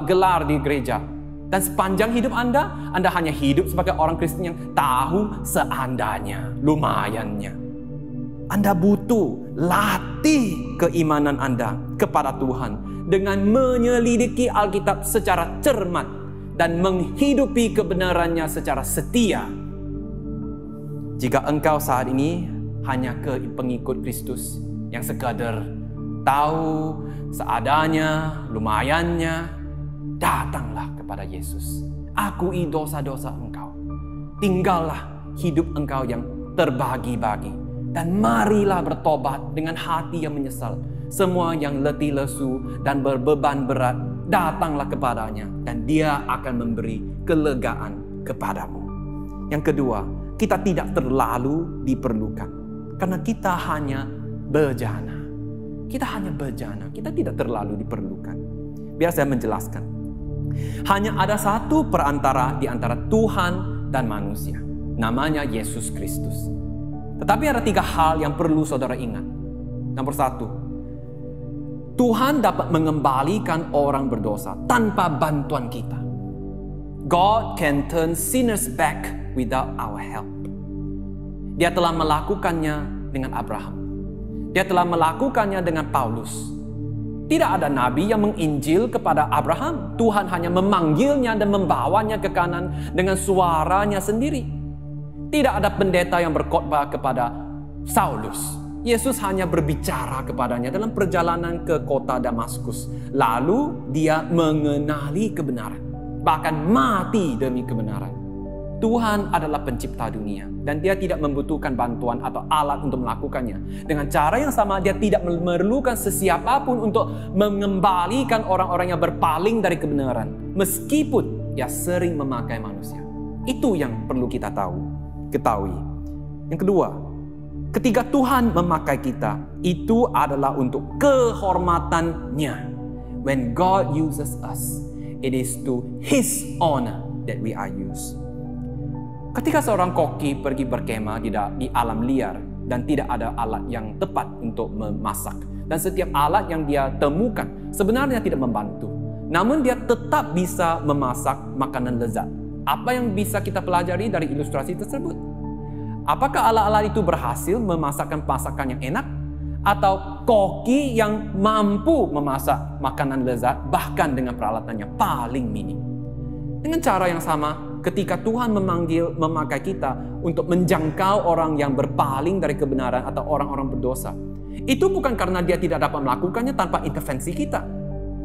gelar di gereja. Dan sepanjang hidup Anda hanya hidup sebagai orang Kristen yang tahu seadanya, lumayannya. Anda butuh latih keimanan Anda kepada Tuhan dengan menyelidiki Alkitab secara cermat dan menghidupi kebenarannya secara setia. Jika engkau saat ini hanya pengikut Kristus yang sekadar tahu seadanya, lumayannya, datanglah kepada Yesus. Akui dosa-dosa engkau. Tinggallah hidup engkau yang terbagi-bagi. Dan marilah bertobat dengan hati yang menyesal. Semua yang letih lesu dan berbeban berat, datanglah kepadanya dan dia akan memberi kelegaan kepadamu. Yang kedua, kita tidak terlalu diperlukan karena kita hanya bejana. Kita tidak terlalu diperlukan. Biar saya menjelaskan. Hanya ada satu perantara di antara Tuhan dan manusia, namanya Yesus Kristus. Tetapi ada 3 hal yang perlu saudara ingat. Nomor 1, Tuhan dapat mengembalikan orang berdosa tanpa bantuan kita. God can turn sinners back without our help. Dia telah melakukannya dengan Abraham. Dia telah melakukannya dengan Paulus. Tidak ada nabi yang menginjil kepada Abraham. Tuhan hanya memanggilnya dan membawanya ke kanan dengan suaranya sendiri. Tidak ada pendeta yang berkhotbah kepada Saulus. Yesus hanya berbicara kepadanya dalam perjalanan ke kota Damaskus. Lalu dia mengenali kebenaran, bahkan mati demi kebenaran. Tuhan adalah pencipta dunia dan dia tidak membutuhkan bantuan atau alat untuk melakukannya. Dengan cara yang sama, dia tidak memerlukan sesiapapun untuk mengembalikan orang-orang yang berpaling dari kebenaran, meskipun dia sering memakai manusia. Itu yang perlu kita ketahui. Yang kedua, ketika Tuhan memakai kita, itu adalah untuk kehormatannya. When God uses us, it is to His honor that we are used. Ketika seorang koki pergi berkemah di alam liar dan tidak ada alat yang tepat untuk memasak, dan setiap alat yang dia temukan sebenarnya tidak membantu, namun dia tetap bisa memasak makanan lezat. Apa yang bisa kita pelajari dari ilustrasi tersebut? Apakah alat-alat itu berhasil memasakkan masakan yang enak? Atau koki yang mampu memasak makanan lezat bahkan dengan peralatan yang paling minim? Dengan cara yang sama, ketika Tuhan memakai kita untuk menjangkau orang yang berpaling dari kebenaran atau orang-orang berdosa, itu bukan karena dia tidak dapat melakukannya tanpa intervensi kita,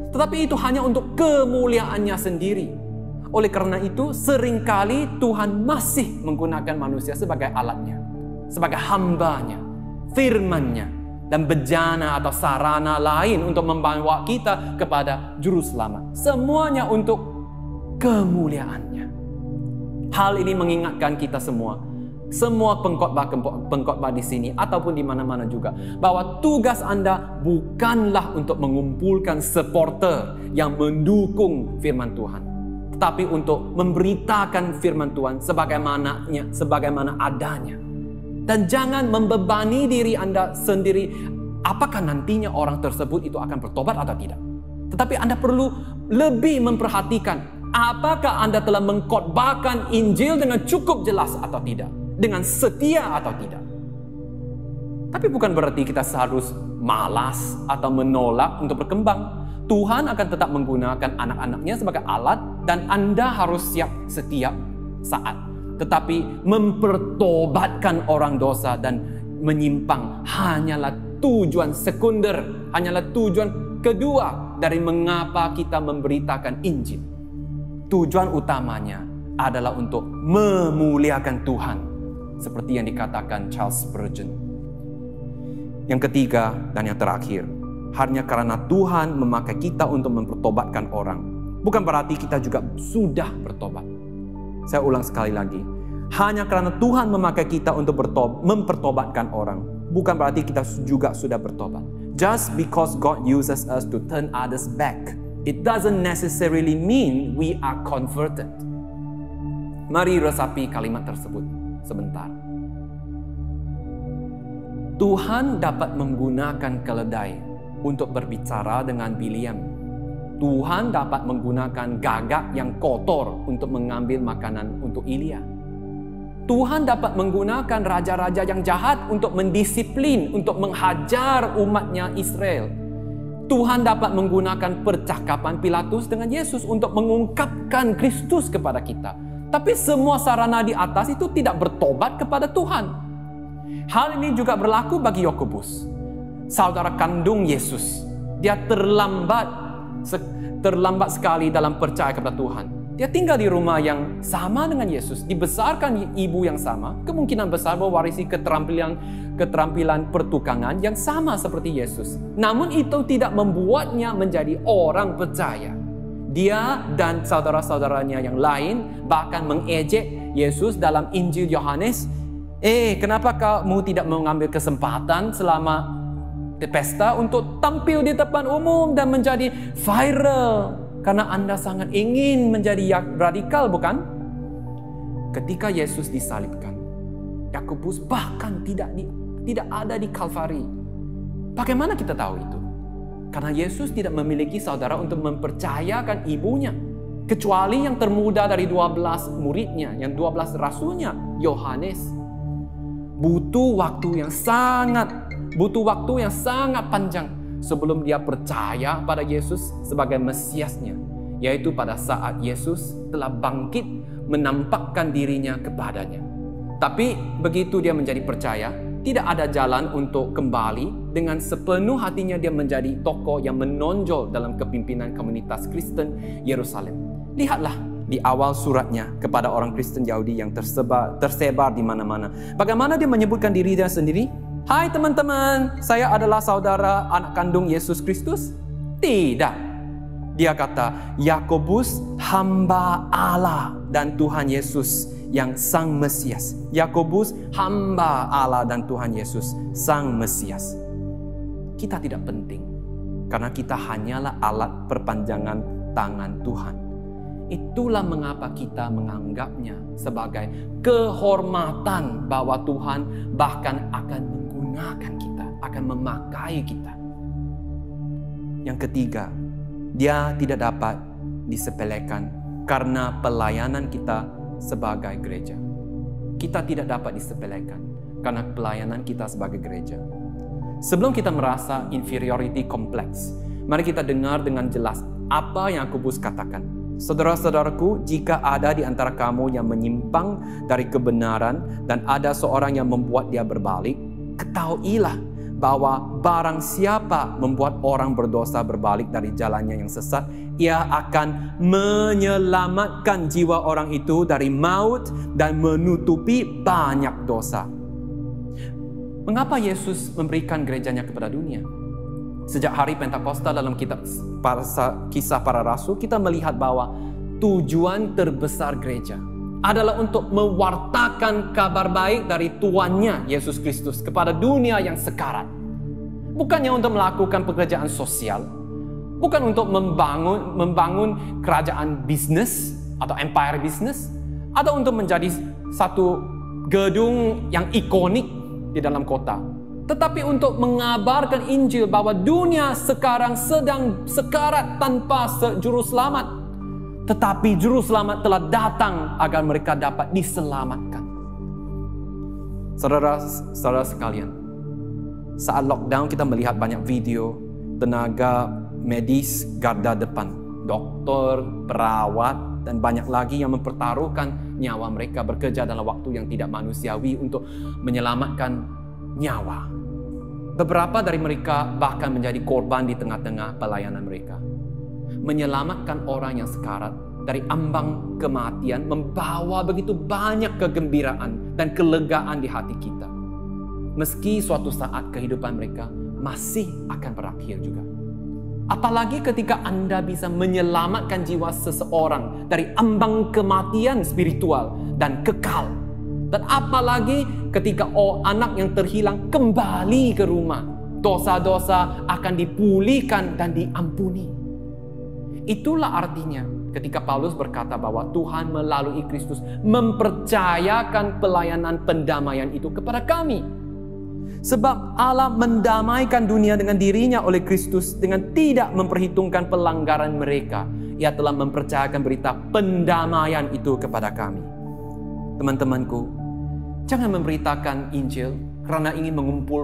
tetapi itu hanya untuk kemuliaannya sendiri. Oleh karena itu, seringkali Tuhan masih menggunakan manusia sebagai alatnya, sebagai hambanya, firman-Nya, dan bejana atau sarana lain untuk membawa kita kepada juru selamat. Semuanya untuk kemuliaannya. Hal ini mengingatkan kita semua pengkhotbah di sini ataupun di mana-mana juga, bahwa tugas Anda bukanlah untuk mengumpulkan supporter yang mendukung firman Tuhan, tetapi untuk memberitakan firman Tuhan sebagaimana adanya. Dan jangan membebani diri Anda sendiri apakah nantinya orang tersebut itu akan bertobat atau tidak. Tetapi Anda perlu lebih memperhatikan apakah Anda telah mengkhotbahkan Injil dengan cukup jelas atau tidak, dengan setia atau tidak. Tapi bukan berarti kita harus malas atau menolak untuk berkembang. Tuhan akan tetap menggunakan anak-anaknya sebagai alat dan Anda harus siap setiap saat. Tetapi mempertobatkan orang dosa dan menyimpang hanyalah tujuan sekunder, hanyalah tujuan kedua dari mengapa kita memberitakan Injil. Tujuan utamanya adalah untuk memuliakan Tuhan, seperti yang dikatakan Charles Spurgeon. Yang ketiga dan yang terakhir, hanya karena Tuhan memakai kita untuk mempertobatkan orang, bukan berarti kita juga sudah bertobat. Saya ulang sekali lagi, hanya karena Tuhan memakai kita untuk mempertobatkan orang, bukan berarti kita juga sudah bertobat. Just because God uses us to turn others back, it doesn't necessarily mean we are converted. Mari resapi kalimat tersebut sebentar. Tuhan dapat menggunakan keledai untuk berbicara dengan Biliam. Tuhan dapat menggunakan gagak yang kotor untuk mengambil makanan untuk Ilya. Tuhan dapat menggunakan raja-raja yang jahat untuk mendisiplin, untuk menghajar umatnya Israel. Tuhan dapat menggunakan percakapan Pilatus dengan Yesus untuk mengungkapkan Kristus kepada kita. Tapi semua sarana di atas itu tidak bertobat kepada Tuhan. Hal ini juga berlaku bagi Yakobus, saudara kandung Yesus. Dia terlambat sekali dalam percaya kepada Tuhan. Dia tinggal di rumah yang sama dengan Yesus, dibesarkan ibu yang sama, kemungkinan besar mewarisi keterampilan pertukangan yang sama seperti Yesus. Namun itu tidak membuatnya menjadi orang percaya. Dia dan saudara-saudaranya yang lain bahkan mengejek Yesus dalam Injil Yohanes. Kenapa kamu tidak mengambil kesempatan selama pesta untuk tampil di depan umum dan menjadi viral? Karena Anda sangat ingin menjadi radikal, bukan? Ketika Yesus disalibkan, Yakobus bahkan tidak ada di Kalvari. Bagaimana kita tahu itu? Karena Yesus tidak memiliki saudara untuk mempercayakan ibunya, kecuali yang termuda dari 12 muridnya, yang 12 rasulnya, Yohanes. Butuh waktu yang sangat panjang sebelum dia percaya pada Yesus sebagai Mesiasnya, yaitu pada saat Yesus telah bangkit menampakkan dirinya kepadanya. Tapi begitu dia menjadi percaya, tidak ada jalan untuk kembali. Dengan sepenuh hatinya dia menjadi tokoh yang menonjol dalam kepimpinan komunitas Kristen Yerusalem. Lihatlah di awal suratnya kepada orang Kristen Yahudi yang tersebar di mana-mana. Bagaimana dia menyebutkan dirinya sendiri? Hai teman-teman, saya adalah saudara anak kandung Yesus Kristus. Tidak. Dia kata, Yakobus hamba Allah dan Tuhan Yesus yang Sang Mesias. Yakobus hamba Allah dan Tuhan Yesus Sang Mesias. Kita tidak penting karena kita hanyalah alat perpanjangan tangan Tuhan. Itulah mengapa kita menganggapnya sebagai kehormatan bahwa Tuhan bahkan akan menggunakan kita, akan memakai kita. Yang ketiga, dia tidak dapat disepelekan karena pelayanan kita sebagai gereja. Kita tidak dapat disepelekan karena pelayanan kita sebagai gereja. Sebelum kita merasa inferiority complex, mari kita dengar dengan jelas apa yang Yakobus katakan. Saudara-saudaraku, jika ada di antara kamu yang menyimpang dari kebenaran dan ada seorang yang membuat dia berbalik, ketahuilah bahwa barang siapa membuat orang berdosa berbalik dari jalannya yang sesat, ia akan menyelamatkan jiwa orang itu dari maut dan menutupi banyak dosa. Mengapa Yesus memberikan gerejanya kepada dunia? Sejak hari Pentakosta dalam kitab Kisah Para Rasul, kita melihat bahwa tujuan terbesar gereja adalah untuk mewartakan kabar baik dari Tuannya Yesus Kristus kepada dunia yang sekarat. Bukannya untuk melakukan pekerjaan sosial, bukan untuk membangun kerajaan bisnis atau empire bisnis, atau untuk menjadi satu gedung yang ikonik di dalam kota, tetapi untuk mengabarkan Injil bahwa dunia sekarang sedang sekarat tanpa juru selamat, tetapi juru selamat telah datang agar mereka dapat diselamatkan. Saudara-saudara sekalian, saat lockdown kita melihat banyak video tenaga medis garda depan, dokter, perawat, dan banyak lagi yang mempertaruhkan nyawa mereka, bekerja dalam waktu yang tidak manusiawi untuk menyelamatkan nyawa. Beberapa dari mereka bahkan menjadi korban di tengah-tengah pelayanan mereka. Menyelamatkan orang yang sekarat dari ambang kematian membawa begitu banyak kegembiraan dan kelegaan di hati kita. Meski suatu saat kehidupan mereka masih akan berakhir juga. Apalagi ketika Anda bisa menyelamatkan jiwa seseorang dari ambang kematian spiritual dan kekal. Dan apalagi ketika anak yang terhilang kembali ke rumah, dosa-dosa akan dipulihkan dan diampuni. Itulah artinya ketika Paulus berkata bahwa Tuhan melalui Kristus mempercayakan pelayanan pendamaian itu kepada kami. Sebab Allah mendamaikan dunia dengan dirinya oleh Kristus dengan tidak memperhitungkan pelanggaran mereka. Ia telah mempercayakan berita pendamaian itu kepada kami. Teman-temanku, jangan memberitakan Injil karena ingin mengumpul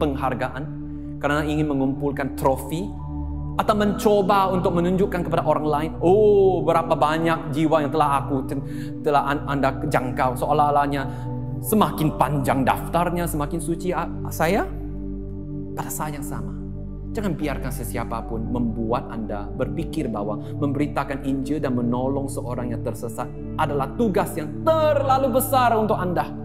penghargaan, karena ingin mengumpulkan trofi, atau mencoba untuk menunjukkan kepada orang lain, oh berapa banyak jiwa yang telah Anda jangkau, seolah-olahnya semakin panjang daftarnya, semakin suci saya. Pada saat yang sama, jangan biarkan sesiapapun membuat Anda berpikir bahwa memberitakan Injil dan menolong seorang yang tersesat adalah tugas yang terlalu besar untuk Anda.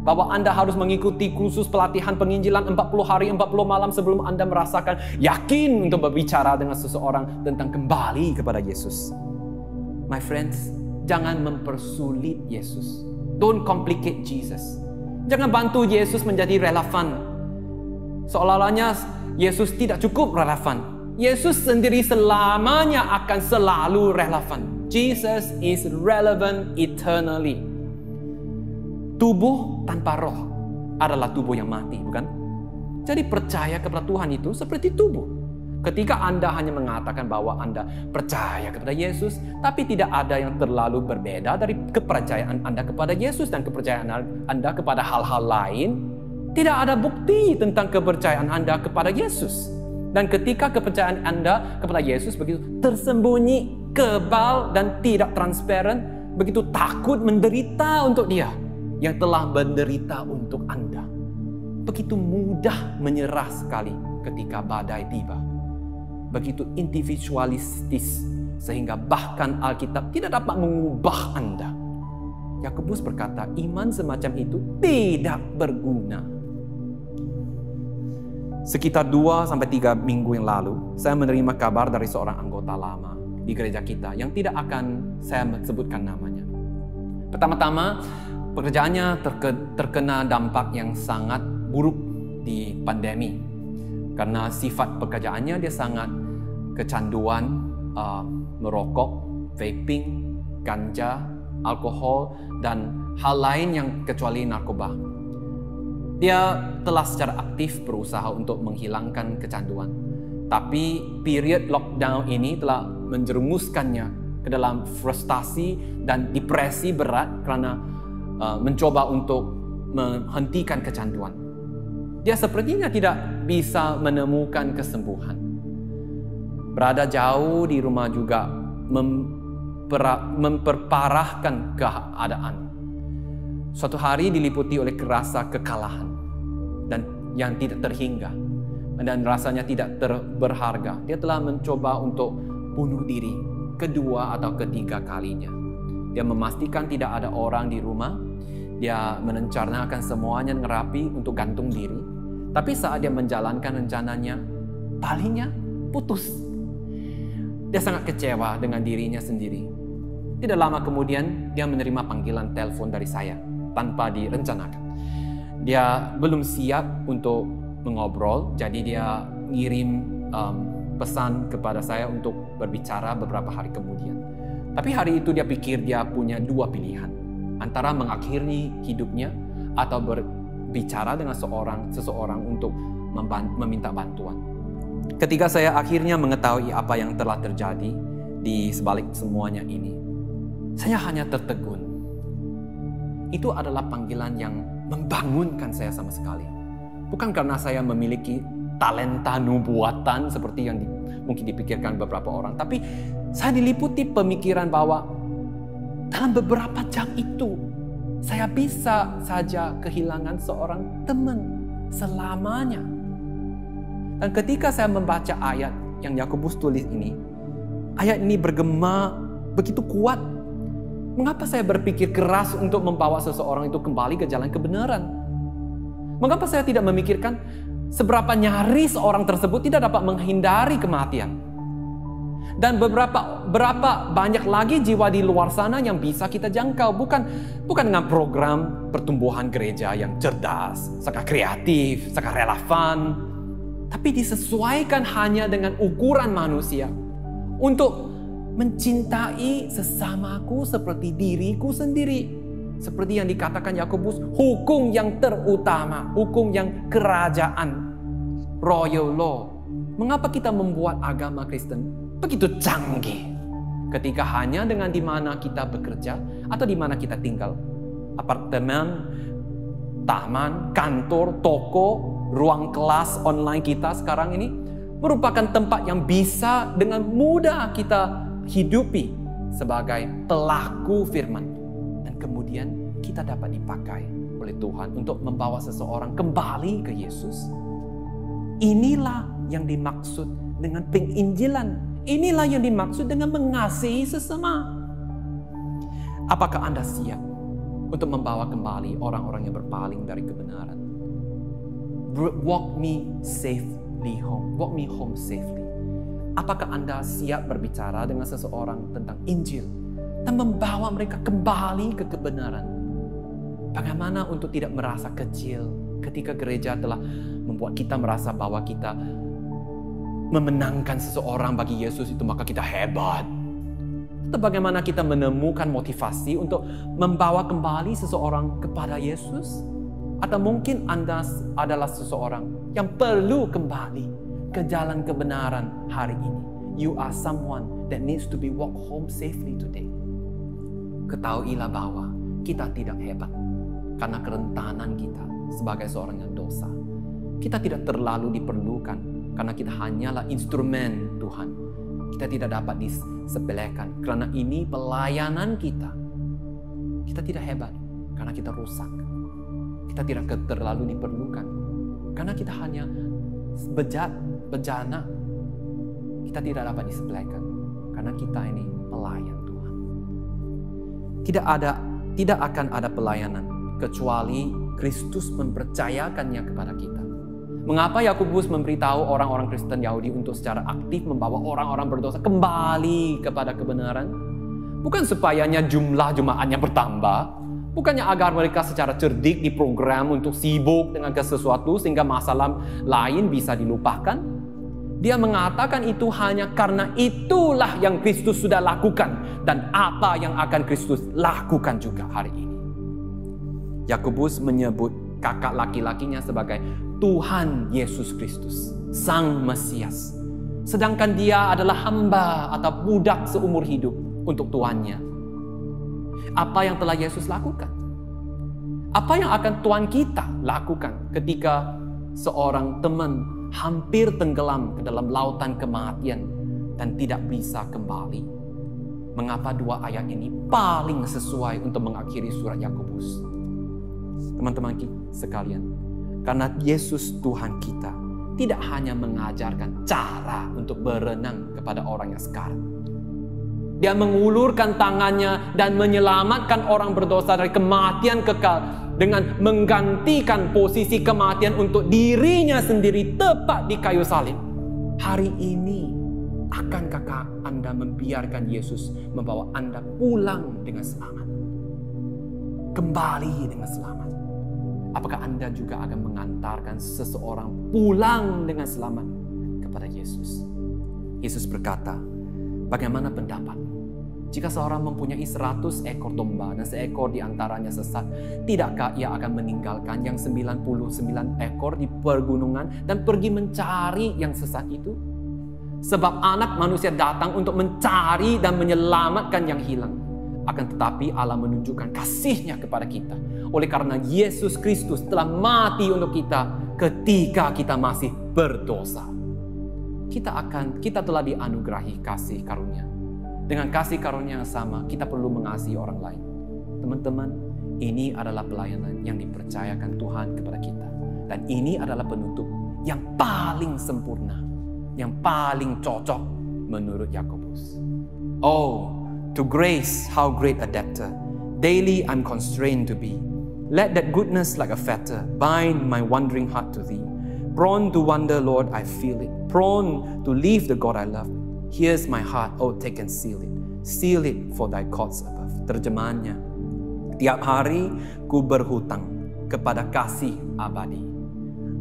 Bahwa Anda harus mengikuti kursus pelatihan penginjilan 40 hari 40 malam sebelum Anda merasakan yakin untuk berbicara dengan seseorang tentang kembali kepada Yesus. My friends, jangan mempersulit Yesus. Don't complicate Jesus. Jangan bantu Yesus menjadi relevan. Seolah-olahnya Yesus tidak cukup relevan. Yesus sendiri selamanya akan selalu relevan. Jesus is relevant eternally. Tubuh tanpa roh adalah tubuh yang mati, bukan? Jadi percaya kepada Tuhan itu seperti tubuh. Ketika Anda hanya mengatakan bahwa Anda percaya kepada Yesus, tapi tidak ada yang terlalu berbeda dari kepercayaan Anda kepada Yesus dan kepercayaan Anda kepada hal-hal lain, tidak ada bukti tentang kepercayaan Anda kepada Yesus. Dan ketika kepercayaan Anda kepada Yesus begitu tersembunyi, kebal, dan tidak transparan, begitu takut menderita untuk Dia yang telah menderita untuk Anda, begitu mudah menyerah sekali ketika badai tiba. Begitu individualistis sehingga bahkan Alkitab tidak dapat mengubah Anda. Yakobus berkata, iman semacam itu tidak berguna. Sekitar 2-3 minggu yang lalu, saya menerima kabar dari seorang anggota lama di gereja kita yang tidak akan saya sebutkan namanya. Pertama-tama, pekerjaannya terkena dampak yang sangat buruk di pandemi. Karena sifat pekerjaannya dia sangat kecanduan merokok, vaping, ganja, alkohol, dan hal lain yang kecuali narkoba. Dia telah secara aktif berusaha untuk menghilangkan kecanduan. Tapi period lockdown ini telah menjerumuskannya ke dalam frustasi dan depresi berat karena mencoba untuk menghentikan kecanduan. Dia sepertinya tidak bisa menemukan kesembuhan. Berada jauh di rumah juga memperparahkan keadaan. Suatu hari diliputi oleh rasa kekalahan dan yang tidak terhingga dan rasanya tidak berharga. Dia telah mencoba untuk bunuh diri kedua atau ketiga kalinya. Dia memastikan tidak ada orang di rumah. Dia merencanakan semuanya ngerapi untuk gantung diri. Tapi saat dia menjalankan rencananya, talinya putus. Dia sangat kecewa dengan dirinya sendiri. Tidak lama kemudian, dia menerima panggilan telepon dari saya tanpa direncanakan. Dia belum siap untuk mengobrol, jadi dia ngirim pesan kepada saya untuk berbicara beberapa hari kemudian. Tapi hari itu dia pikir dia punya dua pilihan, antara mengakhiri hidupnya atau berbicara dengan seseorang untuk meminta bantuan. Ketika saya akhirnya mengetahui apa yang telah terjadi di sebalik semuanya ini, saya hanya tertegun. Itu adalah panggilan yang membangunkan saya sama sekali. Bukan karena saya memiliki talenta nubuatan seperti yang mungkin dipikirkan beberapa orang, tapi saya diliputi pemikiran bahwa dalam beberapa jam itu saya bisa saja kehilangan seorang teman selamanya. Dan ketika saya membaca ayat yang Yakobus tulis ini, ayat ini bergema begitu kuat. Mengapa saya berpikir keras untuk membawa seseorang itu kembali ke jalan kebenaran? Mengapa saya tidak memikirkan seberapa nyaris orang tersebut tidak dapat menghindari kematian? Dan berapa banyak lagi jiwa di luar sana yang bisa kita jangkau. Bukan dengan program pertumbuhan gereja yang cerdas, sangat kreatif, sangat relevan. Tapi disesuaikan hanya dengan ukuran manusia. Untuk mencintai sesamaku seperti diriku sendiri. Seperti yang dikatakan Yakobus, hukum yang terutama, hukum yang kerajaan, royal law. Mengapa kita membuat agama Kristen begitu canggih? Ketika hanya dengan di mana kita bekerja atau di mana kita tinggal, apartemen, taman, kantor, toko, ruang kelas online kita sekarang ini merupakan tempat yang bisa dengan mudah kita hidupi sebagai pelaku firman. Dan kemudian kita dapat dipakai oleh Tuhan untuk membawa seseorang kembali ke Yesus. Inilah yang dimaksud dengan penginjilan. Inilah yang dimaksud dengan mengasihi sesama. Apakah Anda siap untuk membawa kembali orang-orang yang berpaling dari kebenaran? Walk me safely home. Walk me home safely. Apakah Anda siap berbicara dengan seseorang tentang Injil dan membawa mereka kembali ke kebenaran? Bagaimana untuk tidak merasa kecil ketika gereja telah membuat kita merasa bahwa kita memenangkan seseorang bagi Yesus itu maka kita hebat? Atau bagaimana kita menemukan motivasi untuk membawa kembali seseorang kepada Yesus? Atau mungkin Anda adalah seseorang yang perlu kembali ke jalan kebenaran hari ini. You are someone that needs to be walked home safely today. Ketahuilah bahwa kita tidak hebat karena kerentanan kita sebagai seorang yang dosa. Kita tidak terlalu diperlukan karena kita hanyalah instrumen Tuhan. Kita tidak dapat disepelekan, karena ini pelayanan kita. Kita tidak hebat karena kita rusak. Kita tidak terlalu diperlukan karena kita hanya bejana. Kita tidak dapat disepelekan karena kita ini pelayan Tuhan. Tidak akan ada pelayanan kecuali Kristus mempercayakannya kepada kita. Mengapa Yakobus memberitahu orang-orang Kristen Yahudi untuk secara aktif membawa orang-orang berdosa kembali kepada kebenaran? Bukan supayanya jumlah jemaatnya bertambah, bukannya agar mereka secara cerdik diprogram untuk sibuk dengan sesuatu sehingga masalah lain bisa dilupakan. Dia mengatakan itu hanya karena itulah yang Kristus sudah lakukan dan apa yang akan Kristus lakukan juga hari ini. Yakobus menyebut kakak laki-lakinya sebagai Tuhan Yesus Kristus, Sang Mesias. Sedangkan dia adalah hamba atau budak seumur hidup untuk Tuannya. Apa yang telah Yesus lakukan? Apa yang akan Tuhan kita lakukan ketika seorang teman hampir tenggelam ke dalam lautan kematian dan tidak bisa kembali? Mengapa dua ayat ini paling sesuai untuk mengakhiri surat Yakobus? Teman-teman sekalian, karena Yesus Tuhan kita tidak hanya mengajarkan cara untuk berenang kepada orang yang sekarat. Dia mengulurkan tangannya dan menyelamatkan orang berdosa dari kematian kekal dengan menggantikan posisi kematian untuk dirinya sendiri tepat di kayu salib. Hari ini, akankah Anda membiarkan Yesus membawa Anda pulang dengan selamat? Kembali dengan selamat. Apakah Anda juga akan mengantarkan seseorang pulang dengan selamat kepada Yesus? Yesus berkata, bagaimana pendapatmu? Jika seorang mempunyai 100 ekor domba dan seekor di antaranya sesat, tidakkah ia akan meninggalkan yang 99 ekor di pergunungan dan pergi mencari yang sesat itu? Sebab Anak Manusia datang untuk mencari dan menyelamatkan yang hilang. Akan tetapi Allah menunjukkan kasih-Nya kepada kita. Oleh karena Yesus Kristus telah mati untuk kita ketika kita masih berdosa. Kita telah dianugerahi kasih karunia. Dengan kasih karunia yang sama, kita perlu mengasihi orang lain. Teman-teman, ini adalah pelayanan yang dipercayakan Tuhan kepada kita. Dan ini adalah penutup yang paling sempurna, yang paling cocok menurut Yakobus. Oh, to grace, how great a debtor daily I'm constrained to be. Let that goodness like a fetter bind my wandering heart to thee. Prone to wander, Lord, I feel it. Prone to leave the God I love. Here's my heart, oh take and seal it. Seal it for thy courts above. Terjemahannya, tiap hari ku berhutang kepada kasih abadi.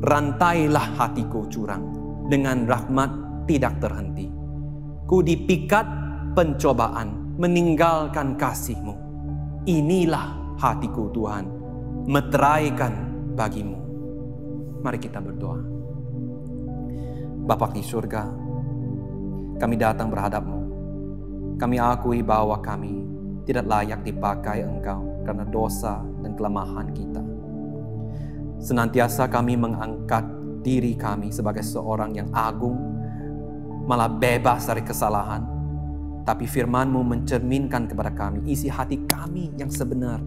Rantailah hatiku curang, dengan rahmat tidak terhenti. Ku dipikat pencobaan, meninggalkan kasih-Mu. Inilah hatiku Tuhan, meteraikan bagimu. Mari kita berdoa. Bapa di surga, kami datang berhadap-Mu. Kami akui bahwa kami tidak layak dipakai Engkau karena dosa dan kelemahan kita. Senantiasa kami mengangkat diri kami sebagai seorang yang agung, malah bebas dari kesalahan. Tapi firman-Mu mencerminkan kepada kami isi hati kami yang sebenar.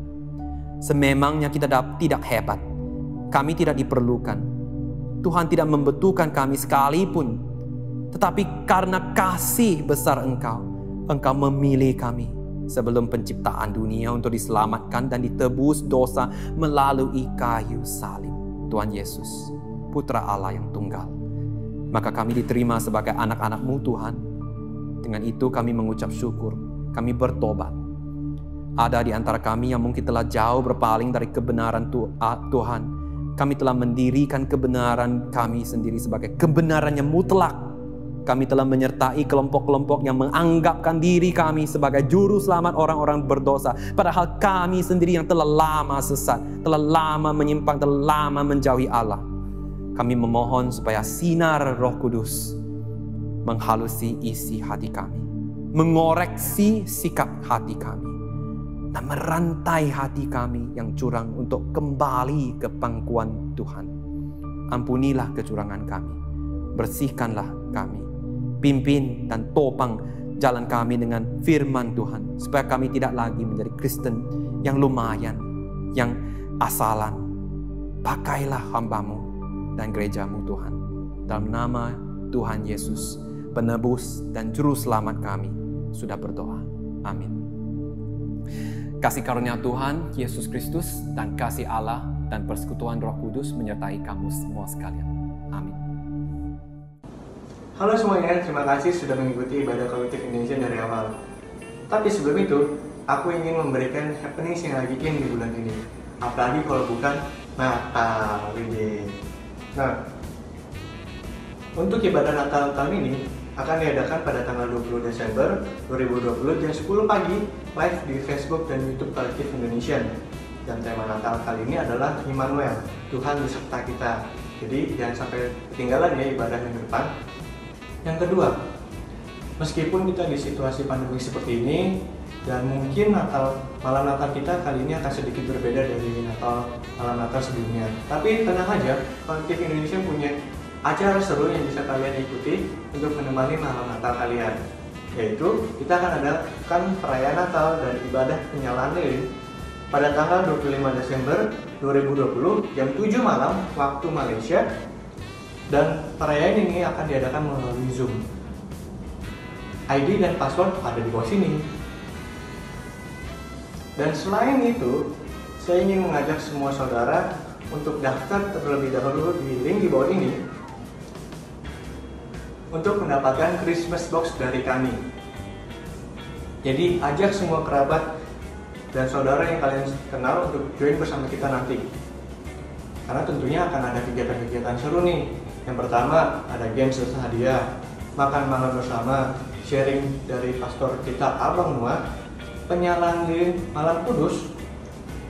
Sememangnya kita tidak hebat, kami tidak diperlukan. Tuhan tidak membutuhkan kami sekalipun. Tetapi karena kasih besar Engkau memilih kami sebelum penciptaan dunia untuk diselamatkan dan ditebus dosa melalui kayu salib. Tuhan Yesus, Putra Allah yang tunggal. Maka kami diterima sebagai anak-anak-Mu Tuhan. Dengan itu kami mengucap syukur, kami bertobat. Ada di antara kami yang mungkin telah jauh berpaling dari kebenaran Tuhan. Kami telah mendirikan kebenaran kami sendiri sebagai kebenaran yang mutlak. Kami telah menyertai kelompok-kelompok yang menganggapkan diri kami sebagai juru selamat orang-orang berdosa. Padahal kami sendiri yang telah lama sesat, telah lama menyimpang, telah lama menjauhi Allah. Kami memohon supaya sinar Roh Kudus menghalusi isi hati kami, mengoreksi sikap hati kami, dan merantai hati kami yang curang untuk kembali ke pangkuan Tuhan. Ampunilah kecurangan kami. bersihkanlah kami. Pimpin dan topang jalan kami dengan firman Tuhan, supaya kami tidak lagi menjadi Kristen yang lumayan, yang asalan. Pakailah hamba-Mu dan gereja-Mu Tuhan. Dalam nama Tuhan Yesus, penebus dan juru selamat kami, sudah berdoa. Amin. Kasih karunia Tuhan Yesus Kristus dan kasih Allah dan persekutuan Roh Kudus menyertai kamu semua sekalian. Amin. Halo semuanya, terima kasih sudah mengikuti ibadah kolektif Indonesia dari awal. Tapi sebelum itu, aku ingin memberikan happenings yang lagi in di bulan ini. Apalagi kalau bukan Natal ini. Nah, untuk ibadah Natal tahun ini akan diadakan pada tanggal 20 Desember 2020 jam 10 pagi live di Facebook dan YouTube Kolektif Indonesia. Dan tema Natal kali ini adalah Immanuel, Tuhan beserta kita. Jadi jangan sampai ketinggalan ya ibadah minggu depan. Yang kedua, meskipun kita di situasi pandemi seperti ini dan mungkin malam Natal kita kali ini akan sedikit berbeda dari malam Natal sebelumnya. Tapi tenang aja, Kolektif Indonesia punya acara seru yang bisa kalian ikuti untuk menemani malam Natal kalian. Yaitu kita akan adakan perayaan Natal dan ibadah penyalaan lilin pada tanggal 25 Desember 2020 jam 7 malam waktu Malaysia. Dan perayaan ini akan diadakan melalui Zoom. ID dan password ada di bawah sini. Dan selain itu, saya ingin mengajak semua saudara untuk daftar terlebih dahulu di link di bawah ini untuk mendapatkan Christmas box dari kami. Jadi ajak semua kerabat dan saudara yang kalian kenal untuk join bersama kita nanti. Karena tentunya akan ada kegiatan-kegiatan seru nih. Yang pertama ada game serta hadiah, makan malam bersama, sharing dari pastor kita Abang Noah, penyalaan lilin malam kudus,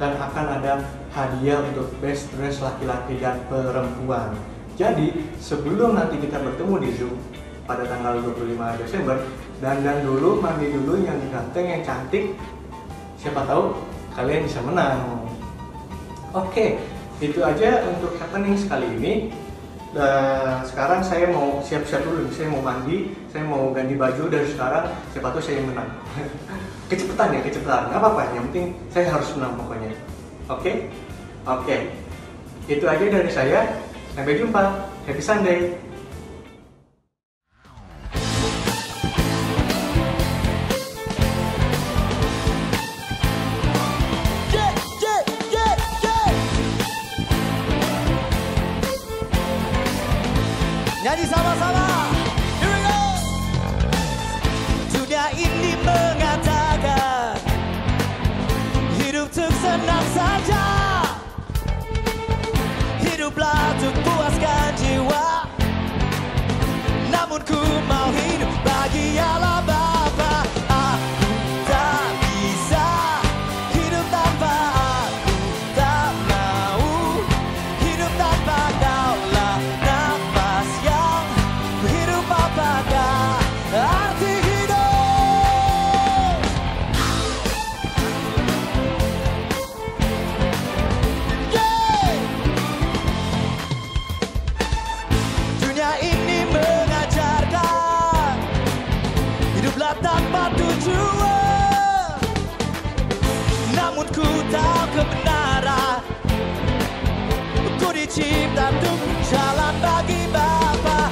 dan akan ada hadiah untuk best dress laki-laki dan perempuan. Jadi sebelum nanti kita bertemu di Zoom pada tanggal 25 Desember, dandan dulu, mandi dulu yang ganteng, yang cantik. Siapa tahu kalian bisa menang. Oke, itu aja untuk happening sekali ini. Dan sekarang saya mau siap-siap dulu, saya mau mandi, saya mau ganti baju dari sekarang, siapa tahu saya menang. Kecepatan ya, kecepatan, nggak apa-apa, yang penting saya harus menang pokoknya. Oke? Oke, itu aja dari saya, sampai jumpa, happy Sunday. Nyanyi sama-sama, here we go. Dunia ini mengatakan hidup untuk senang saja, hiduplah untuk puaskan jiwa. Namun ku mau hidup bagi Allah Bapa. Aku tak bisa hidup tanpa aku, tak mau hidup tanpa Kaulah nafas yang hidup. Apakah arti hidup? Yeah! Dunia ini mengajarkan hiduplah tanpa tujuan. Namun ku tahu kebenaran, ku dicipta untuk jalan bagi Bapa.